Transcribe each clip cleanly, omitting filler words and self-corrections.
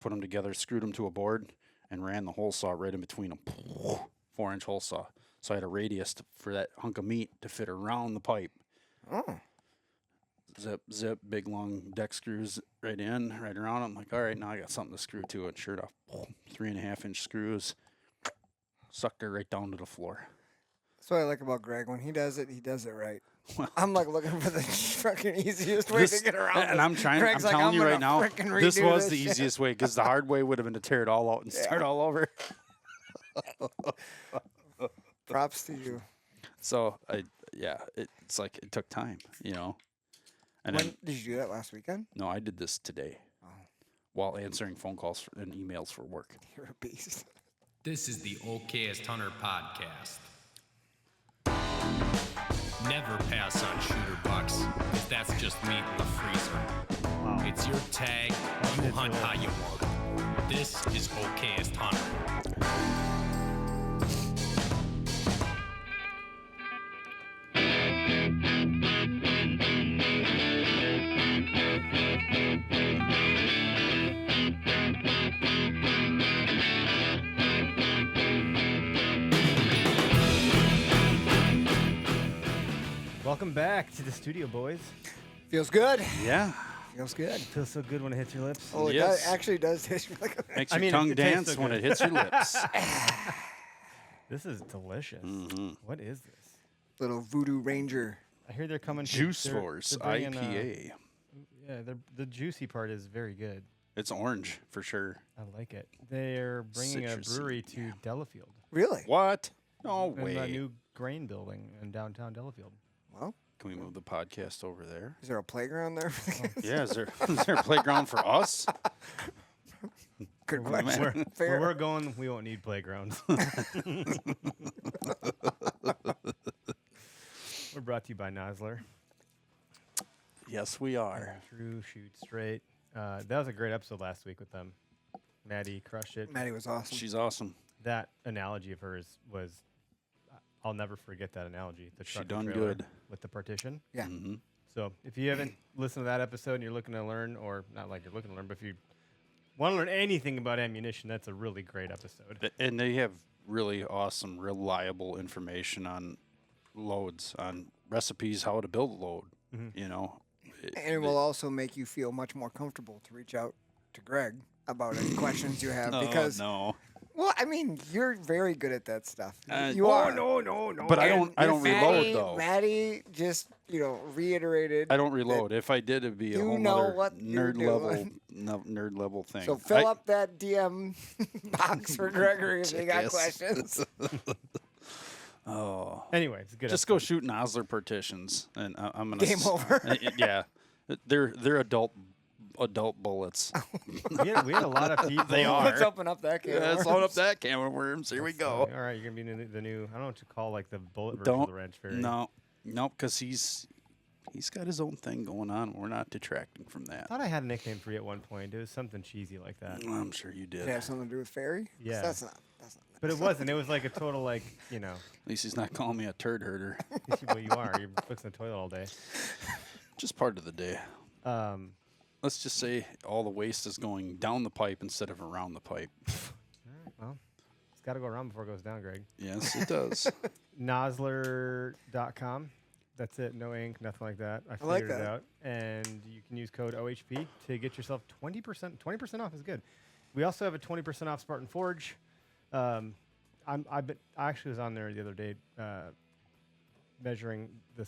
put them together, screwed them to a board, and ran the hole saw right in between them. 4-inch hole saw. So I had a radius for that hunk of meat to fit around the pipe. Oh. Zip, big long deck screws right in, right around. I'm like, all right, now I got something to screw to it. Sure enough, 3.5-inch screws, sucked her right down to the floor. That's what I like about Greg. When he does it right. I'm like looking for the fucking easiest way to get around and this. I'm trying. Greg's I'm like, telling you right now, frickin' this redo was the shit. easiest way because the hard way would have been to tear it all out and start all over. Props to you. So it's like it took time, you know. And When then, did you do that last weekend? no, I did this today while answering phone calls and emails for work. You're a beast. This is the Okayest Hunter podcast. Never pass on shooter bucks, because that's just meat in the freezer. Wow. It's your tag, you hunt how you want. This is Okayest Hunter. Welcome back to the studio, boys. Feels good. Yeah, Feels good. Feels so good when it hits your lips. Oh, it Yes. actually does taste like a makes I your mean, tongue it tastes dance so when good. it hits your lips. This is delicious. What is this? little Voodoo Ranger. I hear they're coming. Juice they're Force bringing, IPA. Yeah, the juicy part is very good. It's orange for sure. I like it. They're bringing a Citrusy, brewery to Delafield. Really? What? No In way. a new grain building in downtown Delafield. Well, Can we move the podcast over there? is there a playground there? Yeah, is there a playground for us? Good Where- question. Where Fair. we're going, we won't need playgrounds. We're brought to you by Nosler. Yes, we are. True, shoot straight. That was a great episode last week with them. Maddie crushed it. Maddie was awesome. She's awesome. That analogy of hers was, I'll never forget that analogy. The She truck and done trailer good. with the partition. Yeah. Mm-hmm. So if you haven't listened to that episode and you're looking to learn, or not like you're looking to learn, but if you want to learn anything about ammunition, that's a really great episode. And they have really awesome, reliable information on loads, on recipes, how to build a load. You know, And it will also make you feel much more comfortable to reach out to Greg about any questions you have. Because, no. well, I mean, you're very good at that stuff. You oh, are. no. But I And don't Maddie- reload though. Maddie just, reiterated. I don't reload. If I did, it'd be a you whole know nother what you're nerd level thing. So fill up that DM box for Gregory if you got Yes. questions. Oh, Anyway, it's a good. just go shoot Nosler partitions, and I'm gonna Game over. Yeah, they're adult bullets. We had a lot of people. They are. Let's open up that can. Yeah, let's load up that can of worms. Here we go. All right, you're gonna be the new. I don't know what to call like the bullet version of Don't the Ranch Fairy. nope, because he's got his own thing going on. We're not detracting from that. I thought I had a nickname for you at one point. It was something cheesy like that. I'm sure you did. Did it have something to do with fairy? 'Cause Yeah. That's not. But it wasn't. It was like a total At least he's not calling me a turd herder. well, you are. You're fixing the toilet all day. Just part of the day. Let's just say all the waste is going down the pipe instead of around the pipe. All right, well, it's got to go around before it goes down, Greg. Yes, it does. Nosler.com. That's it. No ink, nothing like that. I like figured it that. out. And you can use code OHP to get yourself 20%. 20% off is good. We also have a 20% off Spartan Forge. I actually was on there the other day measuring the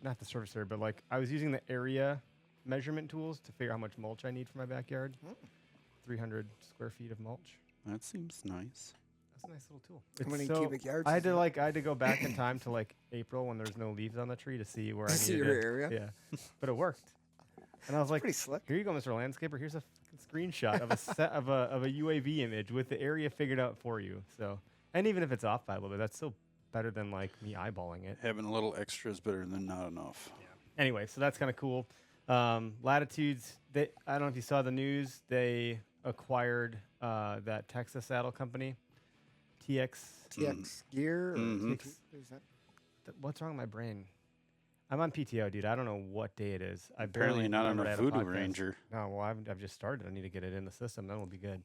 not the surface area, but like I was using the area measurement tools to figure out how much mulch I need for my backyard. 300 square feet of mulch. That seems nice. That's a nice little tool. How many cubic yards I is had to that? I had to go back in time to like April when there's no leaves on the tree to see where I See needed your it. area? Yeah, but it worked. And I was like, Pretty slick. "Here you go, Mr. Landscaper. Here's a fucking screenshot of a set of a UAV image with the area figured out for you." So, and even if it's off by a little bit, that's still better than like me eyeballing it. Having a little extra is better than not enough. Anyway, so that's kind of cool. Latitudes. I don't know if you saw the news. They acquired that Texas saddle company, TX. TX gear. Or Mhm. TX, what is that? What's wrong with my brain? I'm on PTO, dude. I don't know what day it is. I Apparently barely not on remembered I a had Voodoo podcast. Ranger. No, well, I've just started. I need to get it in the system. Then we'll be good.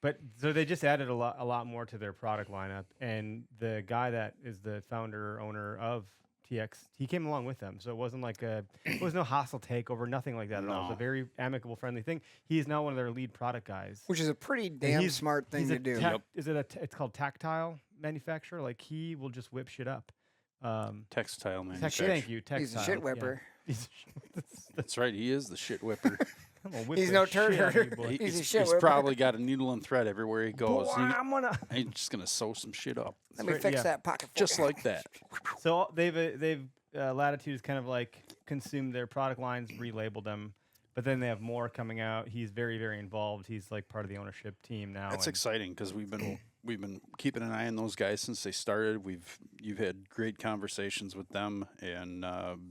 But so they just added a lot more to their product lineup, and the guy that is the founder owner of TX, he came along with them. So it wasn't like it was no hostile takeover, nothing like that at all. It was a No. very amicable, friendly thing. He's now one of their lead product guys. Which is a pretty And damn smart thing he's to a do. Is it it's called Tactile manufacturer? Like he will just whip shit up. Textile manufacturer. Thank you, Tactile. He's a shit whipper. Yeah. That's right. He is the shit whipper. I'm gonna whip He's the no shit out of turd. you, boy. He's a He's shit whipper. probably got a needle and thread everywhere he goes. Boy, I'm gonna. He's just gonna sew some shit up, Let me Right, fix yeah. that pocket. for just you. like that. So they've Latitude has kind of like consumed their product lines, relabeled them, but then they have more coming out. He's very, very involved. He's like part of the ownership team now. That's and exciting because we've been keeping an eye on those guys since they started. You've had great conversations with them, and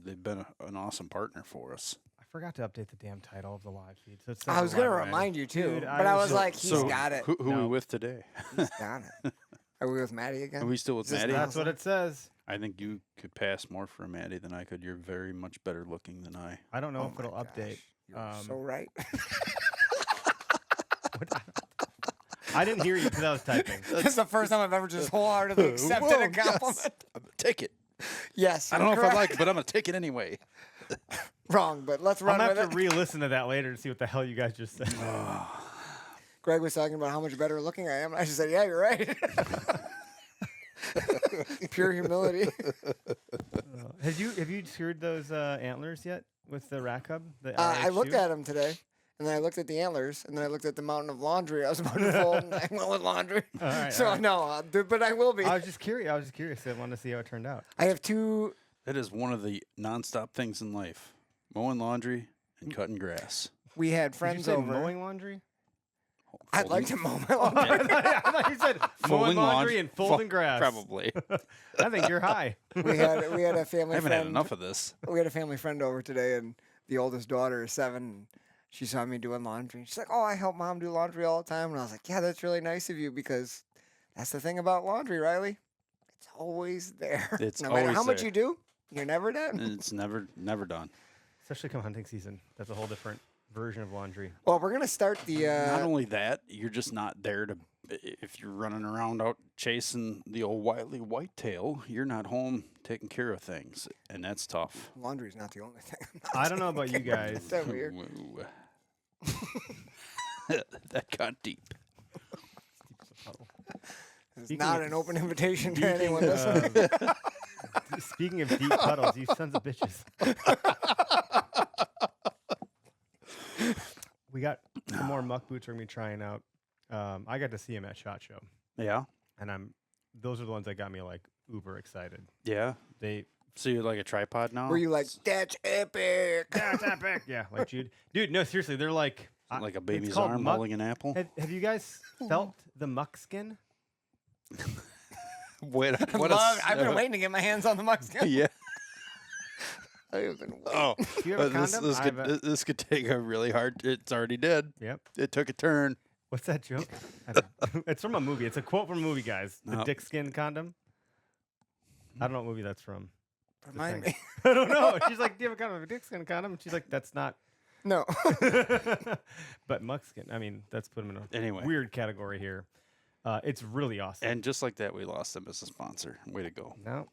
they've been an awesome partner for us. I forgot to update the damn title of the live feed. So it's I was gonna remind you too, Dude, but I was so- like, he's So got it. Who are we No. with today? He's got it. Are we with Maddie again? Are we still with Is this Maddie? not- That's what it says. I think you could pass more for a Maddie than I could. You're very much better looking than I. I don't know Oh if it'll my update. gosh, You're so right. I didn't hear you because I was typing. This is the first time I've ever just wholeheartedly accepted a Whoa, compliment. yes. I'm gonna take it. Yes. I don't know you're if I correct. like it, but I'm gonna take it anyway. Wrong, but let's I'm run gonna with have it. to re-listen to that later to see what the hell you guys just said. Greg was talking about how much better looking I am. And I just said, yeah, you're right. Pure humility. Have you secured those antlers yet with the rack hub? The I looked RH2? at them today, and then I looked at the antlers, and then I looked at the mountain of laundry I was about to fold, and I went with laundry. All right, So all right. no, but I will be. I was just curious. I wanted to see how it turned out. I have two. That is one of the nonstop things in life: mowing laundry and cutting grass. We had Did you friends say over. mowing laundry? I'd like to Folding- mow my lawn. I thought you said mowing laundry and folding grass. Probably. I think you're high. we had a I family haven't friend. had enough of this. We had a family friend over today, and the oldest daughter is 7. And she saw me doing laundry. She's like, "Oh, I help mom do laundry all the time." And I was like, "Yeah, that's really nice of you because that's the thing about laundry, Riley. It's always there. It's no matter always how much there. you do, you're never done." It's never done. Especially come hunting season. That's a whole different version of laundry. Well, we're gonna start the. Not only that, you're just not there to. If you're running around out chasing the old wily whitetail, you're not home taking care of things, and that's tough. Laundry's not the only thing. I don't know about you guys. That's weird. Whoa. That got deep. It's Speaking not of- an open invitation to Speaking anyone listening. Speaking of deep puddles, you sons of bitches. We got some more muck boots we're gonna be trying out. I got to see him at SHOT Show, Yeah. and those are the ones that got me like uber excited. Yeah. They So you're like a tripod now? Were you like, "That's epic"? that's epic. Yeah, like Jude. Dude, no, seriously, they're like like a it's baby's called arm muck- holding an apple? Have you guys felt the muck skin? Wait, I've been waiting to get my hands on the Mexican. Yeah. I have been waiting. Oh, Do you have a this, condom? this, I could, have a- this could take a really hard. It's already did. Yep. It took a turn. What's that joke? I don't- it's from a movie. It's a quote from a movie, guys. The No. dick skin condom. I don't know what movie that's from. Remind thing. me. I don't know. She's like, "Do you have a condom? A dick skin condom?" And she's like, "That's not." No. But muck skin. I mean, that's put him in a Anyway. weird category here. It's really awesome. And just like that, we lost them as a sponsor. Way to go. No.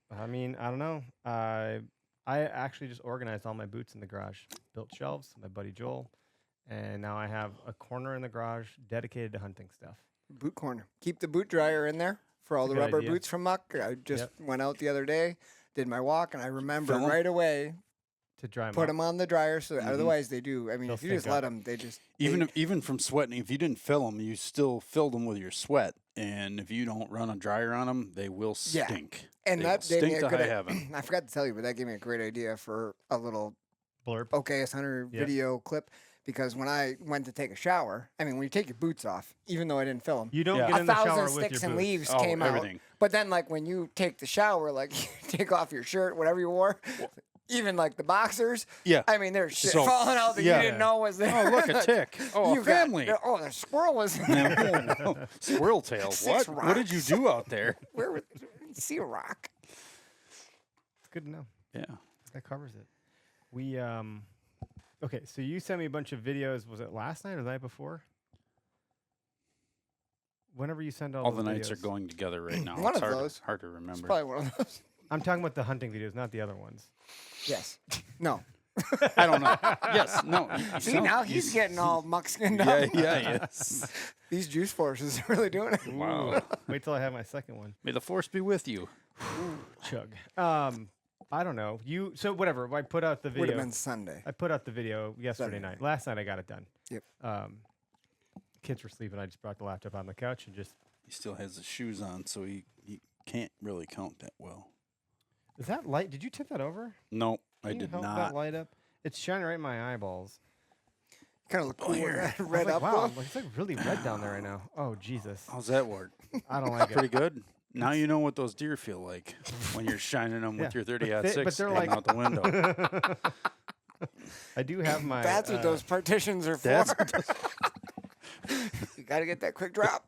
I mean, I don't know. I actually just organized all my boots in the garage, built shelves. My buddy Joel, and now I have a corner in the garage dedicated to hunting stuff. Boot corner. Keep the boot dryer in there for all That's the a good rubber idea. boots from Muck. I just Yep. went out the other day, did my walk, and I remembered Fill 'em? right away, To dry 'em put up. them on the dryer. So otherwise they do. I mean, They'll if you just stink let up. them, they just. Even from sweating, if you didn't fill them, you still filled them with your sweat. And if you don't run a dryer on them, they will Yeah. stink. And They that will gave me stink a to good. high heaven. I forgot to tell you, but that gave me a great idea for a little Blurb. Okayest Hunter Yep. video clip. Because when I went to take a shower, I mean, when you take your boots off, even though I didn't fill them, You don't Yeah. get in the shower 1,000 with sticks your and boots. leaves Oh, came everything. out. But then, like when you take the shower, like you take off your shirt, whatever you wore, even like the boxers. Yeah. I mean, there's shit So- falling out that yeah. you didn't know was there. Oh, look, a tick. Oh, You a got- family. oh, the squirrel was in there. No. Squirrel tail. Six What? What did you do out there? Where was? You see a rock? good to know. Yeah. That covers it. We okay, so you sent me a bunch of videos. Was it last night or the night before? Whenever you send All those the nights are videos. going together right now. One It's of hard, those. hard to It's remember. probably one of those. I'm talking about the hunting videos, not the other ones. Yes. No. I don't know. Yes. No. See, now he's getting all muck-skinned up. Yeah. Yeah. Yes. These juice forces are really doing it. Wow. Wait till I have my second one. May the force be with you. Chug. I don't know. So whatever. I put out the Would have video. been Sunday. I put out the video yesterday Sunday. night. Last night I got it done. Yep. Kids were sleeping. I just brought the laptop on the couch and just. He still has the shoes on, so he can't really count that well. Is that light? Did you tip that over? No, I Can you did help not. that light up? It's shining right in my eyeballs. Kind of look cool with that I was red like, up. wow, though. it's like really red down there right now. Oh Jesus, How's that work? I don't like Pretty it. good. Now you know what those deer feel like when you're shining them with Yeah, your but 30-06 they're hanging like- out the window. I do have my. That's what those partitions are for. That's You got to get that quick drop.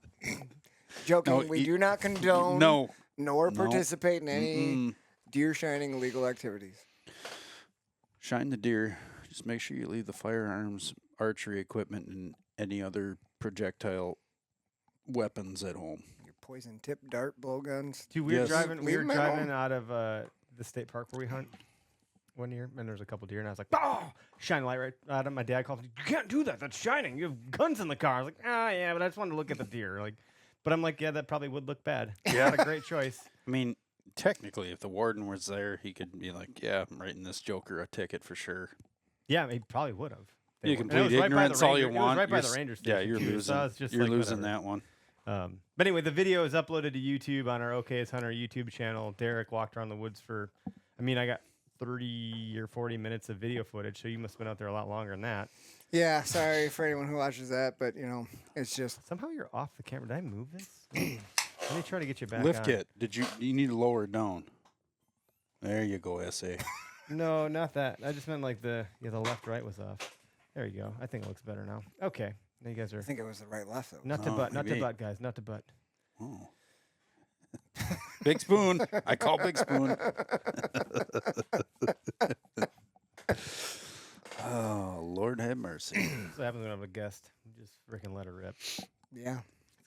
Joking. No, we do not condone no. nor No. participate in any Mm-mm. deer shining illegal activities. Shine the deer. Just make sure you leave the firearms, archery equipment, and any other projectile weapons at home. Your poison tip dart blowguns. Dude, we were Yes. driving. We Leave were 'em at driving home. out of the state park where we hunt one year, and there's a couple deer, and I was like, "Oh, shine light right at him." My dad called me, "You can't do that. That's shining. You have guns in the car." I was like, "Ah, yeah, but I just wanted to look at the deer." Like, but I'm like, "Yeah, that probably would look bad." Yeah. Not a great choice. I mean, technically, if the warden was there, he could be like, yeah, I'm writing this joker a ticket for sure. Yeah, he probably would have. You can plead ignorance all you want. Right by You're the s- ranger Yeah, station. you're too, losing. So I was just You're like, losing whatever. that one. But anyway, the video is uploaded to YouTube on our Okayest Hunter YouTube channel. Derek walked around the woods for, I got 30 or 40 minutes of video footage, so you must have been out there a lot longer than that. Yeah, sorry for anyone who watches that, but it's just Somehow you're off the camera. Did I move this? Let me try to get you back Lift on. it. You need to lower it down. There you go, SA. No, not that. I just meant like the left right was off. There you go. I think it looks better now. Okay. Now you guys I are think it was the right left though. not to Oh, butt, not to maybe. butt, guys, not to butt. Oh. Big spoon. I call Big Spoon. Oh, Lord have mercy. That's what happens when I have a guest. You just freaking let her rip. Yeah.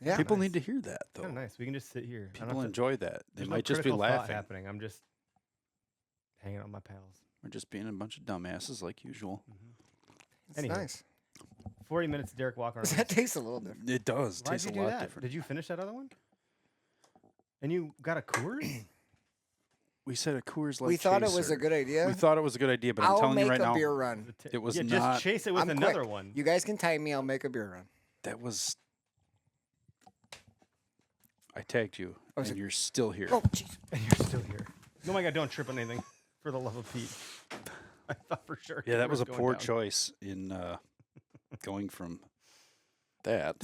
Yeah. People need to hear that, though. Kind of nice. We can just sit here. I don't People have to- enjoy that. They there's no might just be critical thought laughing. happening. I'm just hanging out with my pals. We're just being a bunch of dumbasses like usual. It's Anywho. nice. 40 minutes, Derek walking around. That tastes a little different. It does. Why'd Tastes you a do lot that? different. Did you finish that other one? And you got a Coors? We said a Coors Light We thought it was chaser. a good idea. We thought it was a good idea, but I'm I'll telling make you right a now, beer run. it was yeah, not- just chase it with I'm another quick. one. You guys can time me. I'll make a beer run. that was. I tagged you, Oh, is and it- you're still here. Oh, jeez. And you're still here. Oh my God, don't trip on anything. For the love of Pete. I thought for sure. Yeah, that was a going poor down. choice in going from that.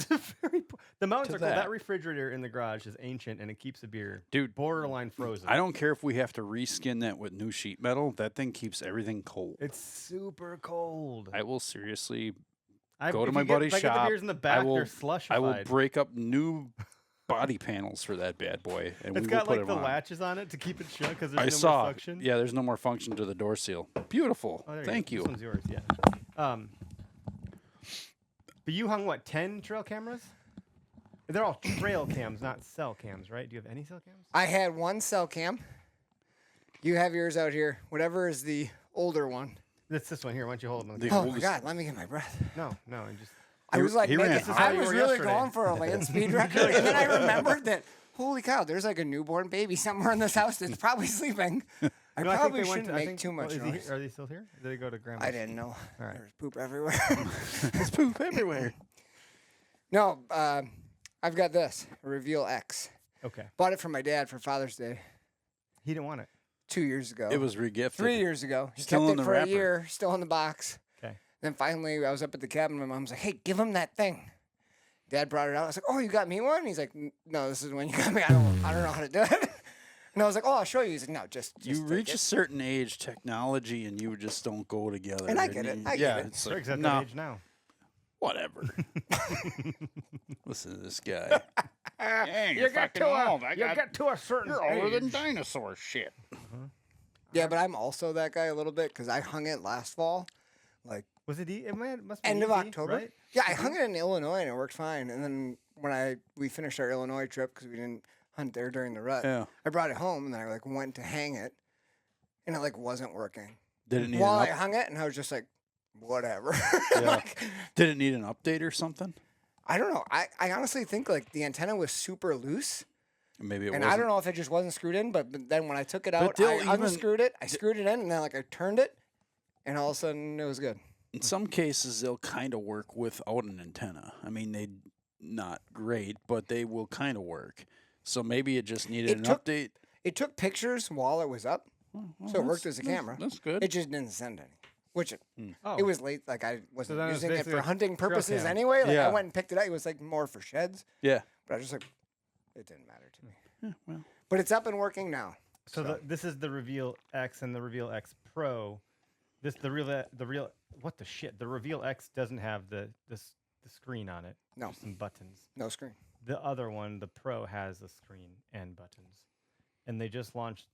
The mountains to are cool. that. That refrigerator in the garage is ancient and it keeps the beer Dude, borderline frozen. I don't care if we have to reskin that with new sheet metal. That thing keeps everything cold. It's super cold. I will seriously if go to you my get- buddy's if I get the shop. beers in the back, will- they're slushified. I will break up new body panels for that bad boy, and It's we got will put like them the on. latches on it to keep it shut because I there's no saw. more function. Yeah, there's no more function to the door seal. Beautiful. Oh, there Thank go. you. This one's yours, yeah. But you hung what, 10 trail cameras? They're all trail cams, not cell cams, right? Do you have any cell cams? I had one cell cam. You have yours out here. Whatever is the older one. It's this one here. Why don't you hold it on the The camera? Oh my oldest- God! Let me get my breath. No, and just I was like, he ran making, high. I This is was how you were really yesterday. going for a land speed record, and then I remembered that. Holy cow! There's like a newborn baby somewhere in this house that's probably sleeping. I No, think probably they went shouldn't to- I make think- too much is he noise. here? Are they still here? Did they go to grandma's? I didn't know. All right. There's poop everywhere. There's poop everywhere. No, I've got this a Reveal X. Okay. Bought it for my dad for Father's Day He didn't want it. 2 years ago. It was regifted. 3 years ago. He Still kept in it the for a wrapper. year, still in the box. Okay. Then finally, I was up at the cabin. My mom's like, "Hey, give him that thing." Dad brought it out. I was like, "Oh, you got me one?" He's like, "No, this is the one you got me. I don't know how to do it." And I was like, "Oh, I'll show you." He's like, "No, just You take reach it." a certain age, technology and you just don't go together. And I get it. you- I get yeah, it. it's Greg's like, at no, that age now. whatever. Listen to this guy. Hey, You get to a certain You're older age. than dinosaur shit. Yeah, but I'm also that guy a little bit because I hung it last fall, like Was it? It must be end of easy, October. right? Yeah, I hung it in Illinois and it worked fine. And then when we finished our Illinois trip because we didn't hunt there during the rut, Yeah. I brought it home and then I like went to hang it, and it like wasn't working. Did it need While an I up- hung it, and I was just like, whatever. Yeah. Like, Did it need an update or something? I don't know. I honestly think like the antenna was super loose. Maybe it And wasn't. I don't know if it just wasn't screwed in, but then when I took it out, they'll I even- unscrewed it, I screwed it in, and then like I turned it, and all of a sudden it was good. In some cases, they'll kind of work without an antenna. I mean, they not great, but they will kind of work. So maybe it just needed an update. It took pictures while it was up, Well, so it worked that's- as a camera. That's good. It just didn't send any, which Oh, it was late. Like I wasn't then it was using it basically for a hunting trail purposes cam. anyway. Like Yeah. I went and picked it up. It was like more for sheds, Yeah. but I was just like, it didn't matter to me. Yeah, well, But it's up and working now. So this is the Reveal X and the Reveal X Pro. The real what the shit? The Reveal X doesn't have the screen on it. No. Just some buttons. No screen. The other one, the Pro, has a screen and buttons, and they just launched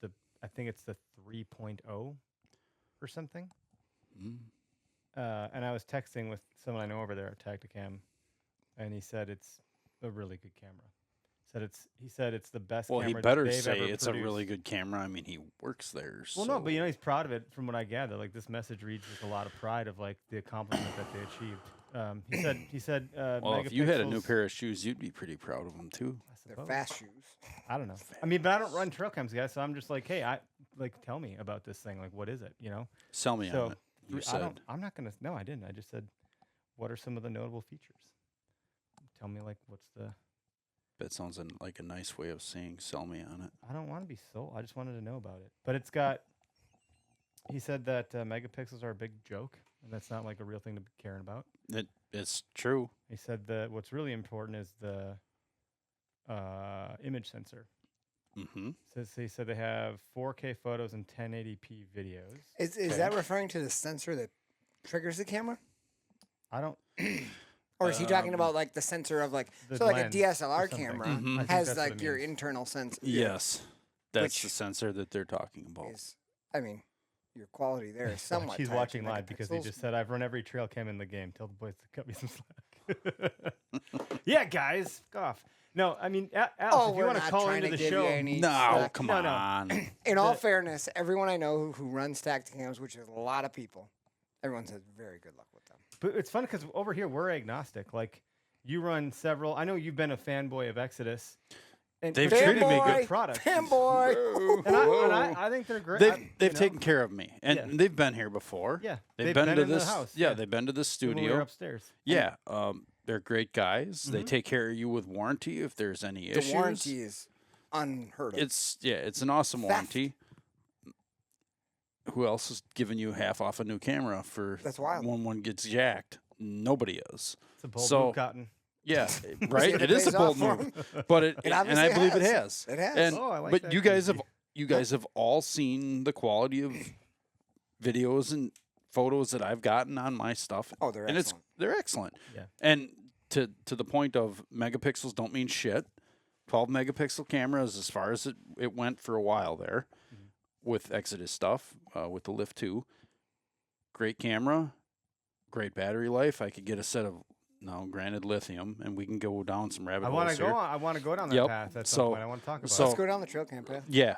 I think it's the 3.0 or something. mm. And I was texting with someone I know over there at Tactacam, and he said it's a really good camera. He said it's the best. Well, he camera better they've say ever it's a really produced. good camera. I mean, he works there. Well, so. no, but he's proud of it from what I gather. Like this message reads with a lot of pride of like the accomplishment that they achieved. He said. Well, if you had a new megapixels- pair of shoes, you'd be pretty proud of them too. I They're suppose. fast shoes. I don't know. I mean, but I don't run trail cams, guys. So I'm just like, hey, tell me about this thing. Like, what is it? You know. Sell me So on it. You I said. don't. I'm not gonna. No, I didn't. I just said, what are some of the notable features? Tell me, like, what's the. That sounds like a nice way of saying "sell me on it." I don't want to be sold. I just wanted to know about it. But it's got. He said that megapixels are a big joke, and that's not like a real thing to be caring about. It's true. He said that what's really important is the image sensor. Mm-hmm. So he said they have 4K photos and 1080p videos. Is Okay. that referring to the sensor that triggers the camera? I don't. Or is he talking about like the sensor of like The so like a lens or DSLR something. camera Mhm. I think has that's what like it your means. internal sensor? Yes, that's Which the sensor that they're talking about. Is I mean, your quality there is somewhat. He's tied to watching live because he megapixels. just said, "I've run every trail cam in the game. Tell the boys to cut me some slack." Yeah, guys, go off. No, I mean, Alex, Oh, if you we're want to not call trying into to the give you show, any No, slack. come No, no. on. In all the- fairness, everyone I know who runs Tactacams, which is a lot of people, everyone says very good luck with them. but it's fun because over here we're agnostic. Like, you run several. I know you've been a fanboy of Exodus. And They've but treated me they're good. good products. Fanboy. And I think they're great. They've taken care of me, and Yeah. they've been here before. Yeah, they've been to in this the house. Yeah, they've been to the When we were studio. upstairs. Yeah, they're great guys. They Mhm. take care of you with warranty if there's any The issues. warranty is unheard of. It's an awesome Theft. warranty. Who else is giving you half off a new camera for That's wild. when one gets jacked? Nobody is. It's a bold So- move, Cotton. Yeah, See right. if It is a pays off bold for move, 'em. but it It and I obviously believe it has. has. It has. And Oh, I like but that you guys crazy. have all seen the quality of videos and photos that I've gotten on my stuff. Oh, they're and excellent. they're excellent. Yeah. And to the point of megapixels don't mean shit. 12 megapixel cameras as far as it went for a while there with Exodus stuff, with the Lift 2. Great camera, great battery life. I could get a set of granted lithium, and we can go down some rabbit I holes want to here. go on. I want to go down that Yep. path at some So- point. I want to talk about so- it. Let's go down the trail cam path. Yeah.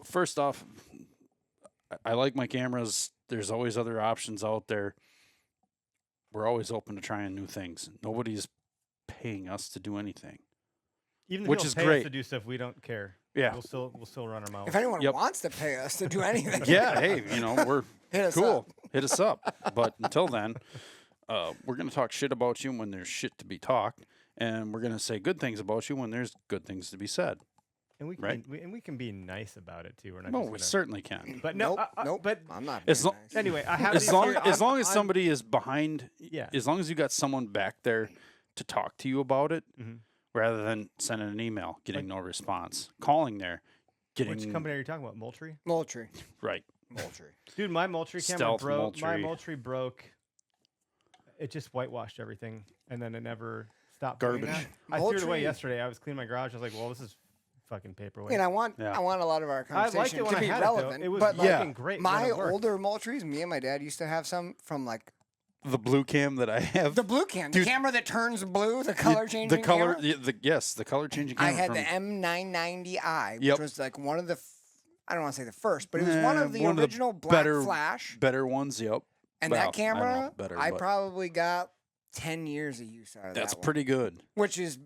First off, I like my cameras. There's always other options out there. We're always open to trying new things. Nobody's paying us to do anything. Even if which you don't is pay us great. to do stuff, we don't care. Yeah. We'll still run our mouth. If anyone Yep. wants to pay us to do anything, Yeah, hey, we're hit us cool. up. Hit us up. But until then, we're going to talk shit about you when there's shit to be talked, and we're going to say good things about you when there's good things to be said. And we can Right. we can be nice about it too. We're not. No, just we gonna, certainly can. But no, Nope, nope. But I'm not. As being lo- nice. anyway, I have As these long here- as long as I'm- somebody is behind, Yeah. as long as you got someone back there to talk to you about it, Mhm. rather than sending an email, getting no response, calling there, getting Which company are you talking about? Moultrie? Moultrie. right. Moultrie. Dude, my Moultrie camera Stealth broke. My Moultrie. Moultrie broke. It just whitewashed everything, and then it never stopped. Garbage. doing that. I threw it away Moultrie- yesterday. I was cleaning my garage. I was like, "Well, this is fucking paperweight. And I want Yeah. a lot of our I liked conversation it when to I be had relevant. it, though. It was but Yeah. fucking great. when my it worked. older Moultries, me and my dad used to have some from like The blue cam that I have. the blue cam, the Dude. camera that turns blue, the color changing The color, camera. the color changing I camera. had from, the M990i, which Yep. was like one of the, I don't want to say the first, but it was one of the one of the original black better- flash. better ones. Yep. And Well, I that don't camera, know, better, I but probably got 10 years of use out of that's that one, pretty good. which is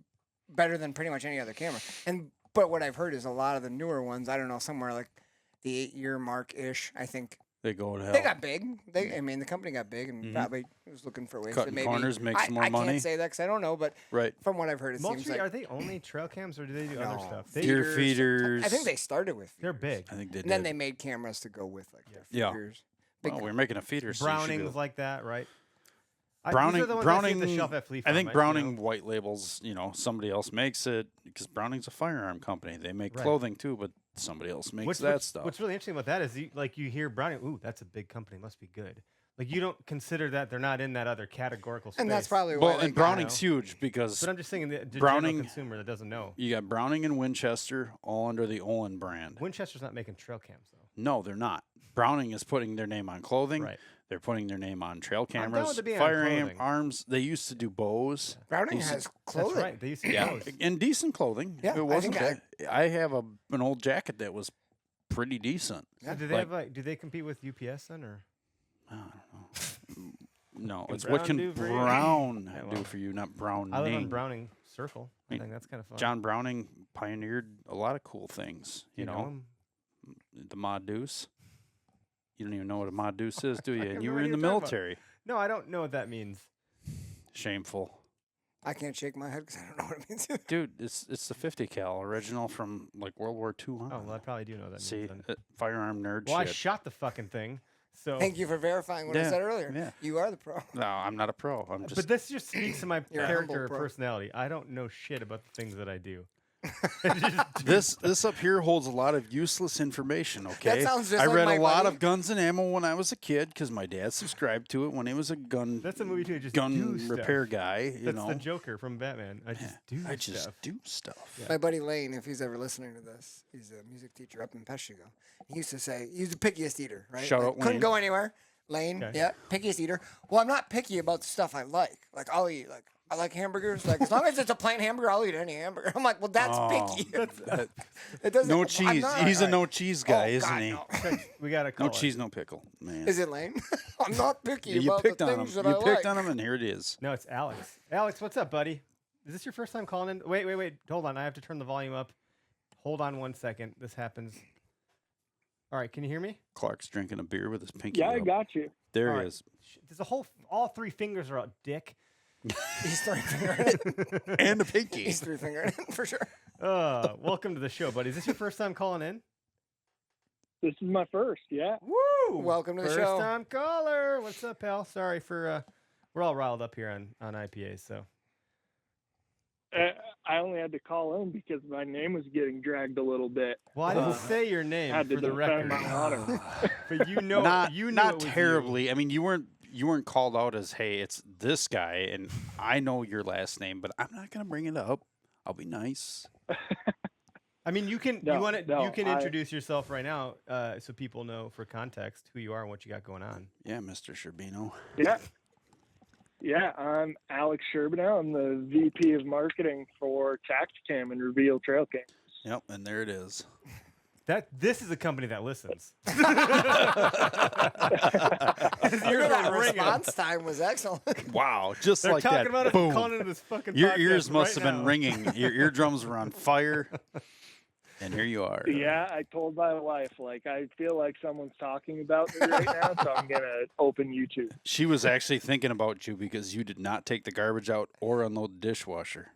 better than pretty much any other camera. But what I've heard is a lot of the newer ones, I don't know, somewhere like the 8-year mark ish, I think. They go to hell. They got big. I mean, the company got big and probably was looking for ways Cutting to maybe corners, make some more I money. can't say that because I don't know, but Right. from what I've heard, it seems Moultrie, like are they only trail cams or do they do other No. stuff? Deer feeders. I think they started with They're feeders. big. I think they did. And then they made cameras to go with like their Yeah. feeders. Big Well, we're making a feeder. So you should be Brownings able- like that, right? Browning, these are the ones I see at the shelf at Flea I Farm, think you Browning know? white labels. Somebody else makes it because Browning's a firearm company. They make Right. clothing too, but somebody else makes What's, that what's, stuff. what's really interesting about that is you hear Browning, ooh, that's a big company, must be good. Like you don't consider that they're not in that other categorical space. And that's probably why well, they and got Browning's huge because But I'm just saying the Browning- general consumer that doesn't know. you got Browning and Winchester all under the Olin brand. Winchester's not making trail cams though. No, they're not. Browning is putting their name on clothing. Right. They're putting their name on trail down cameras, with it being on firearm clothing. arms. They used to do bows. Browning These- has That's clothing. right. They used to Yeah, close. and decent clothing. Yeah, I it wasn't think bad. I have an old jacket that was pretty decent. So do they have do they compete with UPS then or? I don't know. No, Can it's what Brown can do for you? Brown Yeah, do well, for you, not Browning. I live on Browning Circle. I mean, think that's kind of fun. John Browning pioneered a lot of cool things. you know him? The Mod Deuce. You don't even know what a Mod Deuce is, do you? have And no you were idea in the what you're talking about. military. No, I don't know what that means. Shameful. I can't shake my head because I don't know what it means. Dude, it's the 50 cal original from like World War II on. Oh, well, I probably do know what that See, means. Then. firearm nerd Well, I shit. shot the fucking thing. So, Thank you for verifying what I Yeah, said earlier. yeah. You are the pro. No, I'm not a pro. I'm just but this just speaks to my You're a character humble or pro. personality. I don't know shit about the things that I do. this up here holds a lot of useless information. Okay, sounds just I like read my a lot buddy. of Guns and Ammo when I was a kid because my dad subscribed to it when he was a gun. That's a movie too. Just gun do stuff. repair guy. You That's know, the Joker from Batman. I just do I just stuff. do stuff. My buddy Lane, if he's ever listening to this, he's a music teacher up in Peshigo. He used to say he's the pickiest eater, right? Shout Like, out couldn't Lane. go anywhere. Lane, Okay. yeah, pickiest eater. Well, I'm not picky about the stuff I like. Like I'll eat. Like I like hamburgers. Like as long as it's a plain hamburger, I'll eat any hamburger. I'm like, well, that's Oh, picky. that- It doesn't. no I'm cheese. not- He's a alright. no cheese guy, Oh, isn't God, he? no. We got to call No it. cheese, no pickle, man. Is it Lane? I'm not picky you about picked the on him. things that You I picked like. on him, and here it is. No, it's Alex. Alex, what's up, buddy? Is this your first time calling in? Wait. Hold on. I have to turn the volume up. Hold on 1 second. This happens. All right. Can you hear me? Clark's drinking a beer with his pinky. Yeah, I up. got you. There All he right. is. There's a whole. All 3 fingers are out, dick. He's three fingering it. And a pinky. He's three fingering it for sure. Welcome to the show, buddy. Is this your first time calling in? This is my first, yeah. Woo! Welcome to the First show. time caller. What's up, pal? Sorry for we're all riled up here on IPAs, so I only had to call in because my name was getting dragged a little bit. well, I didn't say your name Had to for the defend record, my honor. but you know, not you knew it not was you. terribly. I mean, you weren't called out as, hey, it's this guy, and I know your last name, but I'm not gonna bring it up. I'll be nice. I mean, you can No, you want to no, you can I- introduce yourself right now, so people know for context who you are and what you got going on. Yeah, Mr. Sherbino. Yeah. Yeah, I'm Alex Sherbino. I'm the VP of Marketing for Tactacam and Reveal Trail Cams. Yep, and there it is. This is a company that listens. Look at that response time was excellent. Wow, just They're like talking that. about it, Boom. calling into this fucking. Your podcast ears must right have been now. ringing. Your eardrums were on fire, and here you are. Yeah, I told my wife, like, I feel like someone's talking about me right now, so I'm going to open YouTube. She was actually thinking about you because you did not take the garbage out or unload the dishwasher.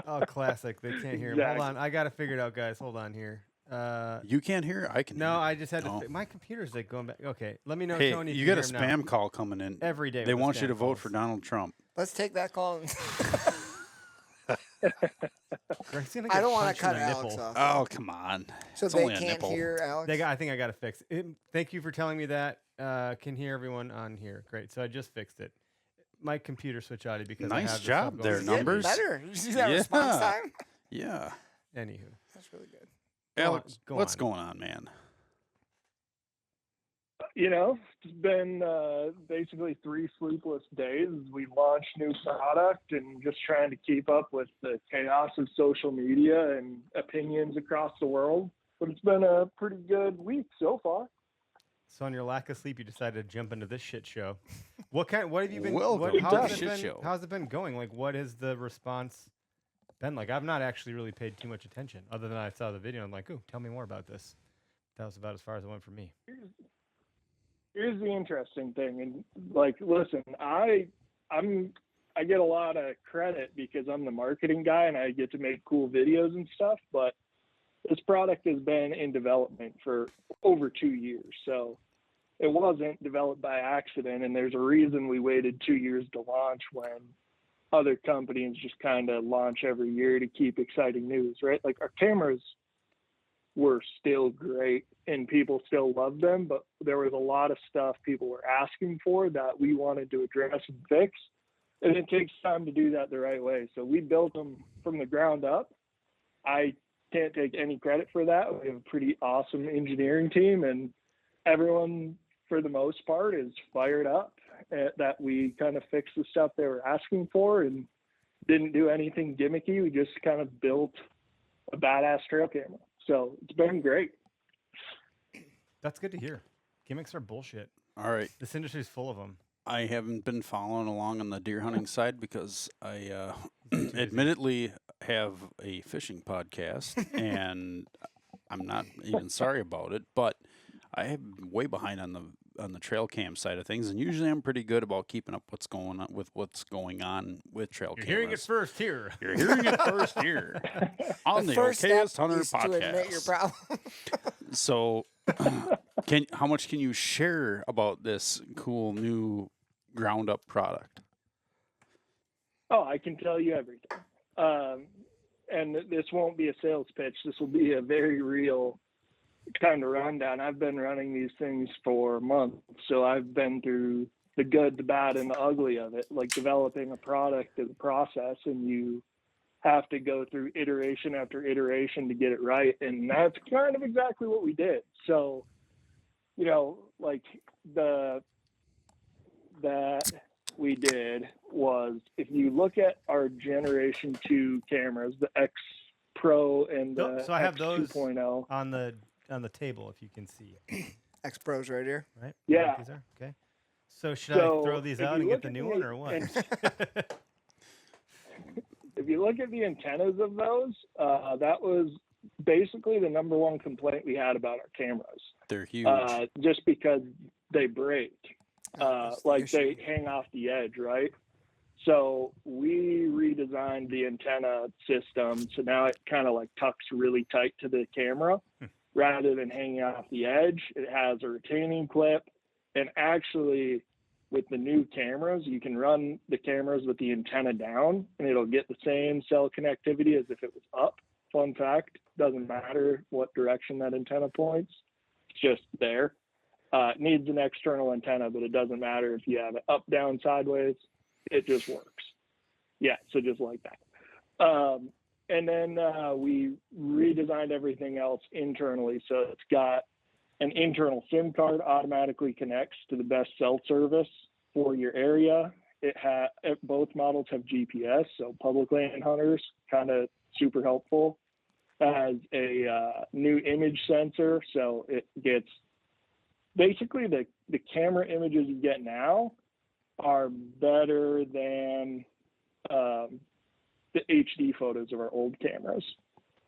Oh, classic! They can't hear him. Exactly. Hold on, I got to figure it out, guys. Hold on here. You can't hear? I can. No, hear. I just had to. No. My computer's like going back. Okay, let me know, Hey, Tony. if you got a can hear him spam call coming in. now. every day. They with the want you spam to vote calls. for Donald Trump. Let's take that call. It's gonna I get don't want punched to in cut the Alex nipple. off. Oh, come on. so it's they only a can't nipple. hear Alex. I think I got to fix it. Thank you for telling me that. Can hear everyone on here. Great. So I just fixed it. My computer switched out because I Nice have this job stuff there, going It's on. getting numbers. better. Did you see that Yeah. response time? Yeah. Anywho, That's really good. Alex, go what's on. going on, man? It's been basically 3 sleepless days. We launched new product and just trying to keep up with the chaos of social media and opinions across the world. But it's been a pretty good week so far. So on your lack of sleep, you decided to jump into this shit show. What have you been? Welcome to how's the it shit been, show. How's it been going? Like, what is the response been like? I've not actually really paid too much attention, other than I saw the video. And I'm like, ooh, tell me more about this. That was about as far as it went for me. Here's the interesting thing, and like, listen, I get a lot of credit because I'm the marketing guy and I get to make cool videos and stuff, but this product has been in development for over 2 years. So it wasn't developed by accident, and there's a reason we waited 2 years to launch when other companies just kind of launch every year to keep exciting news, right? Like, our cameras were still great and people still loved them, but there was a lot of stuff people were asking for that we wanted to address and fix. And it takes time to do that the right way. So we built them from the ground up. I can't take any credit for that. We have a pretty awesome engineering team, and everyone, for the most part, is fired up that we kind of fixed the stuff they were asking for and didn't do anything gimmicky. We just kind of built a badass trail camera. So it's been great. That's good to hear. Gimmicks are bullshit. All right. This industry's full of them. I haven't been following along on the deer hunting side because I admittedly have a fishing podcast, and I'm not even sorry about it, but I am way behind on the trail cam side of things, and usually I'm pretty good about keeping up what's going on with trail cameras. Hearing it first here. You're hearing it first here on the first Okayest step Hunter is to admit your podcast. problem. So, how much can you share about this cool new ground up product? Oh, I can tell you everything. And this won't be a sales pitch. This will be a very real kind of rundown. I've been running these things for months, so I've been through the good, the bad, and the ugly of it. Like, developing a product is a process, and you have to go through iteration after iteration to get it right. And that's kind of exactly what we did. So, like, that we did was, if you look at our Generation 2 cameras, the X Pro and the So I have X those 2.0. on the table, if you can see. X Pros right here. Right? Yeah. These are? Okay. So should I throw these if out you and get look the at new one, or what? If you look at the antennas of those, that was basically the number one complaint we had about our cameras. They're huge. Just because they break. That's the Like, issue. they hang off the edge, right? So we redesigned the antenna system, so now it kind of like tucks really tight to the camera rather than hanging off the edge. It has a retaining clip, and actually, with the new cameras, you can run the cameras with the antenna down, and it'll get the same cell connectivity as if it was up. Fun fact, doesn't matter what direction that antenna points, it's just there. It needs an external antenna, but it doesn't matter if you have it up, down, sideways. It just works. Yeah, so just like that. And then we redesigned everything else internally. So it's got an internal SIM card, automatically connects to the best cell service for your area. Both models have GPS, so public land hunters, kind of super helpful. Has a new image sensor, so it gets basically the camera images you get now are better than the HD photos of our old cameras.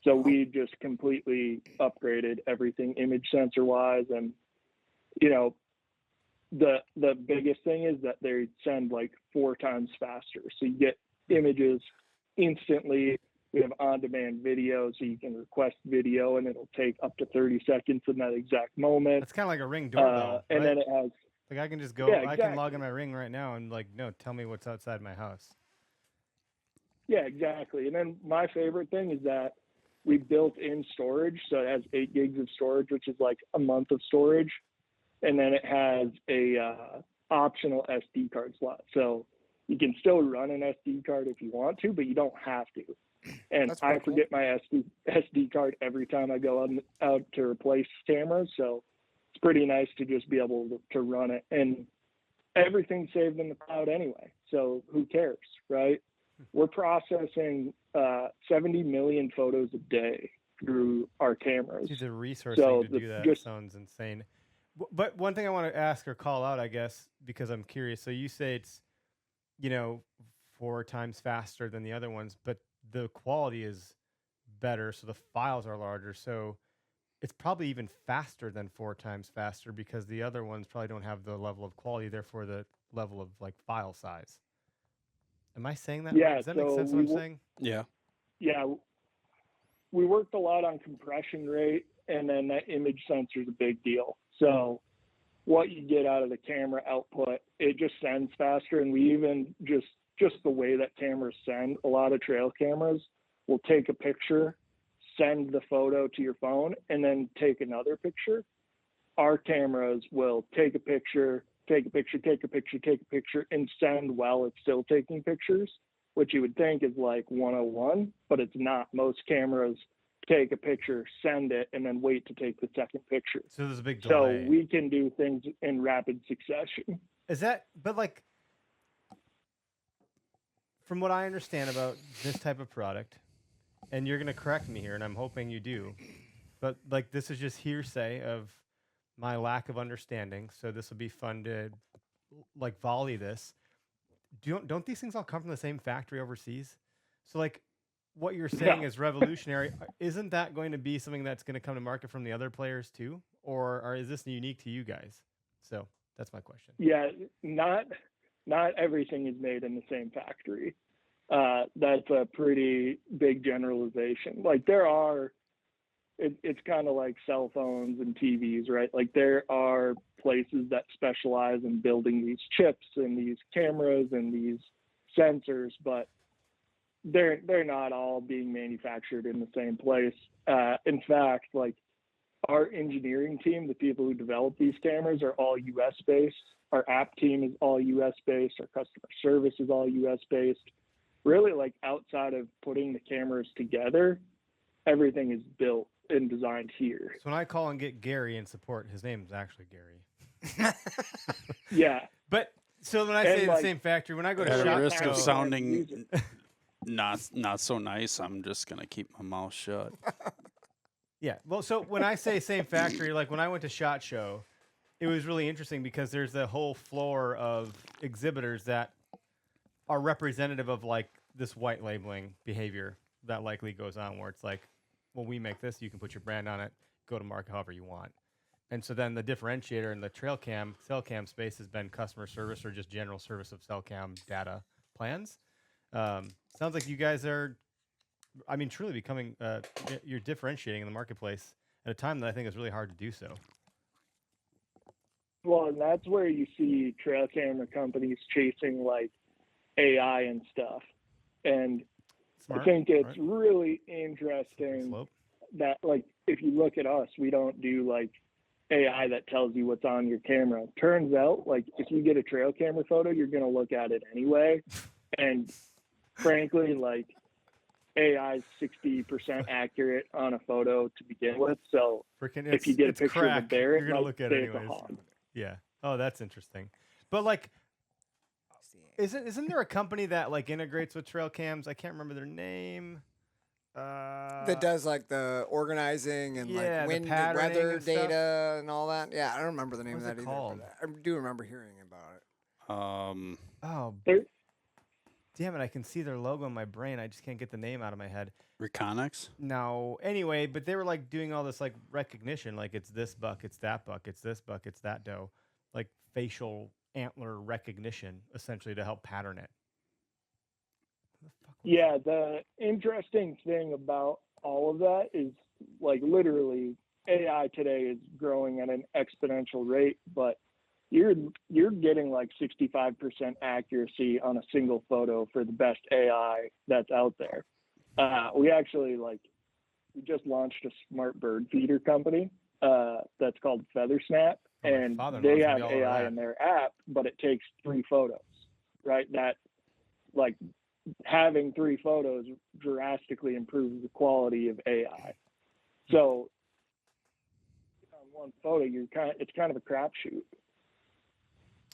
So we just completely upgraded everything image sensor wise. And, the biggest thing is that they send like 4 times faster. So you get images instantly. We have on-demand video, so you can request video, and it'll take up to 30 seconds in that exact moment. It's kind of like a Ring doorbell, And right? then it has, Like, I can just go, Yeah, I can log exactly. in my Ring right now and, like, no, tell me what's outside my house. yeah, exactly. And then my favorite thing is that we built in storage. So it has 8 gigs of storage, which is like a month of storage. And then it has a optional SD card slot. So You can still run an SD card if you want to, but you don't have to. And That's I pretty cool. forget my SD card every time I go out to replace cameras. So it's pretty nice to just be able to run it. And everything's saved in the cloud anyway. So who cares, right? We're processing 70 million photos a day through our cameras. See, the resourcing So to do that sounds insane. But one thing I want to ask or call out, I guess, because I'm curious. So you say it's, 4 times faster than the other ones, but the quality is better, so the files are larger. So it's probably even faster than 4 times faster because the other ones probably don't have the level of quality, therefore the level of like file size. Am I saying that right? Does that make sense what I'm saying? Yeah. Yeah. We worked a lot on compression rate, and then that image sensor is a big deal. So what you get out of the camera output, it just sends faster. And we even just the way that cameras send, a lot of trail cameras will take a picture, send the photo to your phone, and then take another picture. Our cameras will take a picture, and send while it's still taking pictures, which you would think is like 101, but it's not. Most cameras take a picture, send it, and then wait to take the second picture. So there's a big delay. So we can do things in rapid succession. Is that, but like, from what I understand about this type of product, and you're going to correct me here, and I'm hoping you do, but like this is just hearsay of my lack of understanding. So this will be fun to like volley this. Don't these things all come from the same factory overseas? So like what you're saying is revolutionary. Isn't that going to be something that's going to come to market from the other players too? Or is this unique to you guys? So that's my question. Yeah, not everything is made in the same factory. That's a pretty big generalization. Like it's kind of like cell phones and TVs, right? Like there are places that specialize in building these chips and these cameras and these sensors, but they're not all being manufactured in the same place. In fact, like our engineering team, the people who develop these cameras are all US based. Our app team is all US based. Our customer service is all US based. Really, like outside of putting the cameras together, everything is built and designed here. So when I call and get Gary in support, his name is actually Gary. Yeah. But so when I say like, the same factory, when I go to At SHOT a risk Show, of sounding not so nice, I'm just gonna keep my mouth shut. yeah. Well, so when I say same factory, like when I went to SHOT Show, it was really interesting because there's a whole floor of exhibitors that are representative of like this white labeling behavior that likely goes on, where it's like, well, we make this, you can put your brand on it, go to market however you want. And so then the differentiator in the cell cam space has been customer service or just general service of cell cam data plans. Sounds like you guys are, I mean, truly becoming, you're differentiating in the marketplace at a time that I think is really hard to do so. Well, and that's where you see trail camera companies chasing like AI and stuff. And Smart, I think it's right? really interesting that, like, if you look at us, we don't do like AI that tells you what's on your camera. Turns out, like, if you get a trail camera photo, you're going to look at it anyway. And frankly, like, AI is 60% accurate on a photo to begin with. So if you get a picture of a bear, you're gonna look at it anyways. hog. Yeah. Oh, that's interesting. But like, isn't there a company that like integrates with trail cams? I can't remember their name. That does like the organizing and yeah, like wind and patterning weather and stuff. data and all that. Yeah, I don't remember the name What's of it that called? either. But I do remember hearing about it. Oh, There- damn it! I can see their logo in my brain. I just can't get the name out of my head. Reconics? No. Anyway, but they were like doing all this like recognition, like it's this buck, it's that buck, it's this buck, it's that doe, like facial antler recognition, essentially to help pattern it. Yeah, the interesting thing about all of that is, like, literally AI today is growing at an exponential rate, but you're getting like 65% accuracy on a single photo for the best AI that's out there. We actually we just launched a smart bird feeder company that's called Feathersnap, and they have AI in their app, but it takes 3 photos, right? That like having 3 photos drastically improves the quality of AI. So on one photo, it's kind of a crapshoot.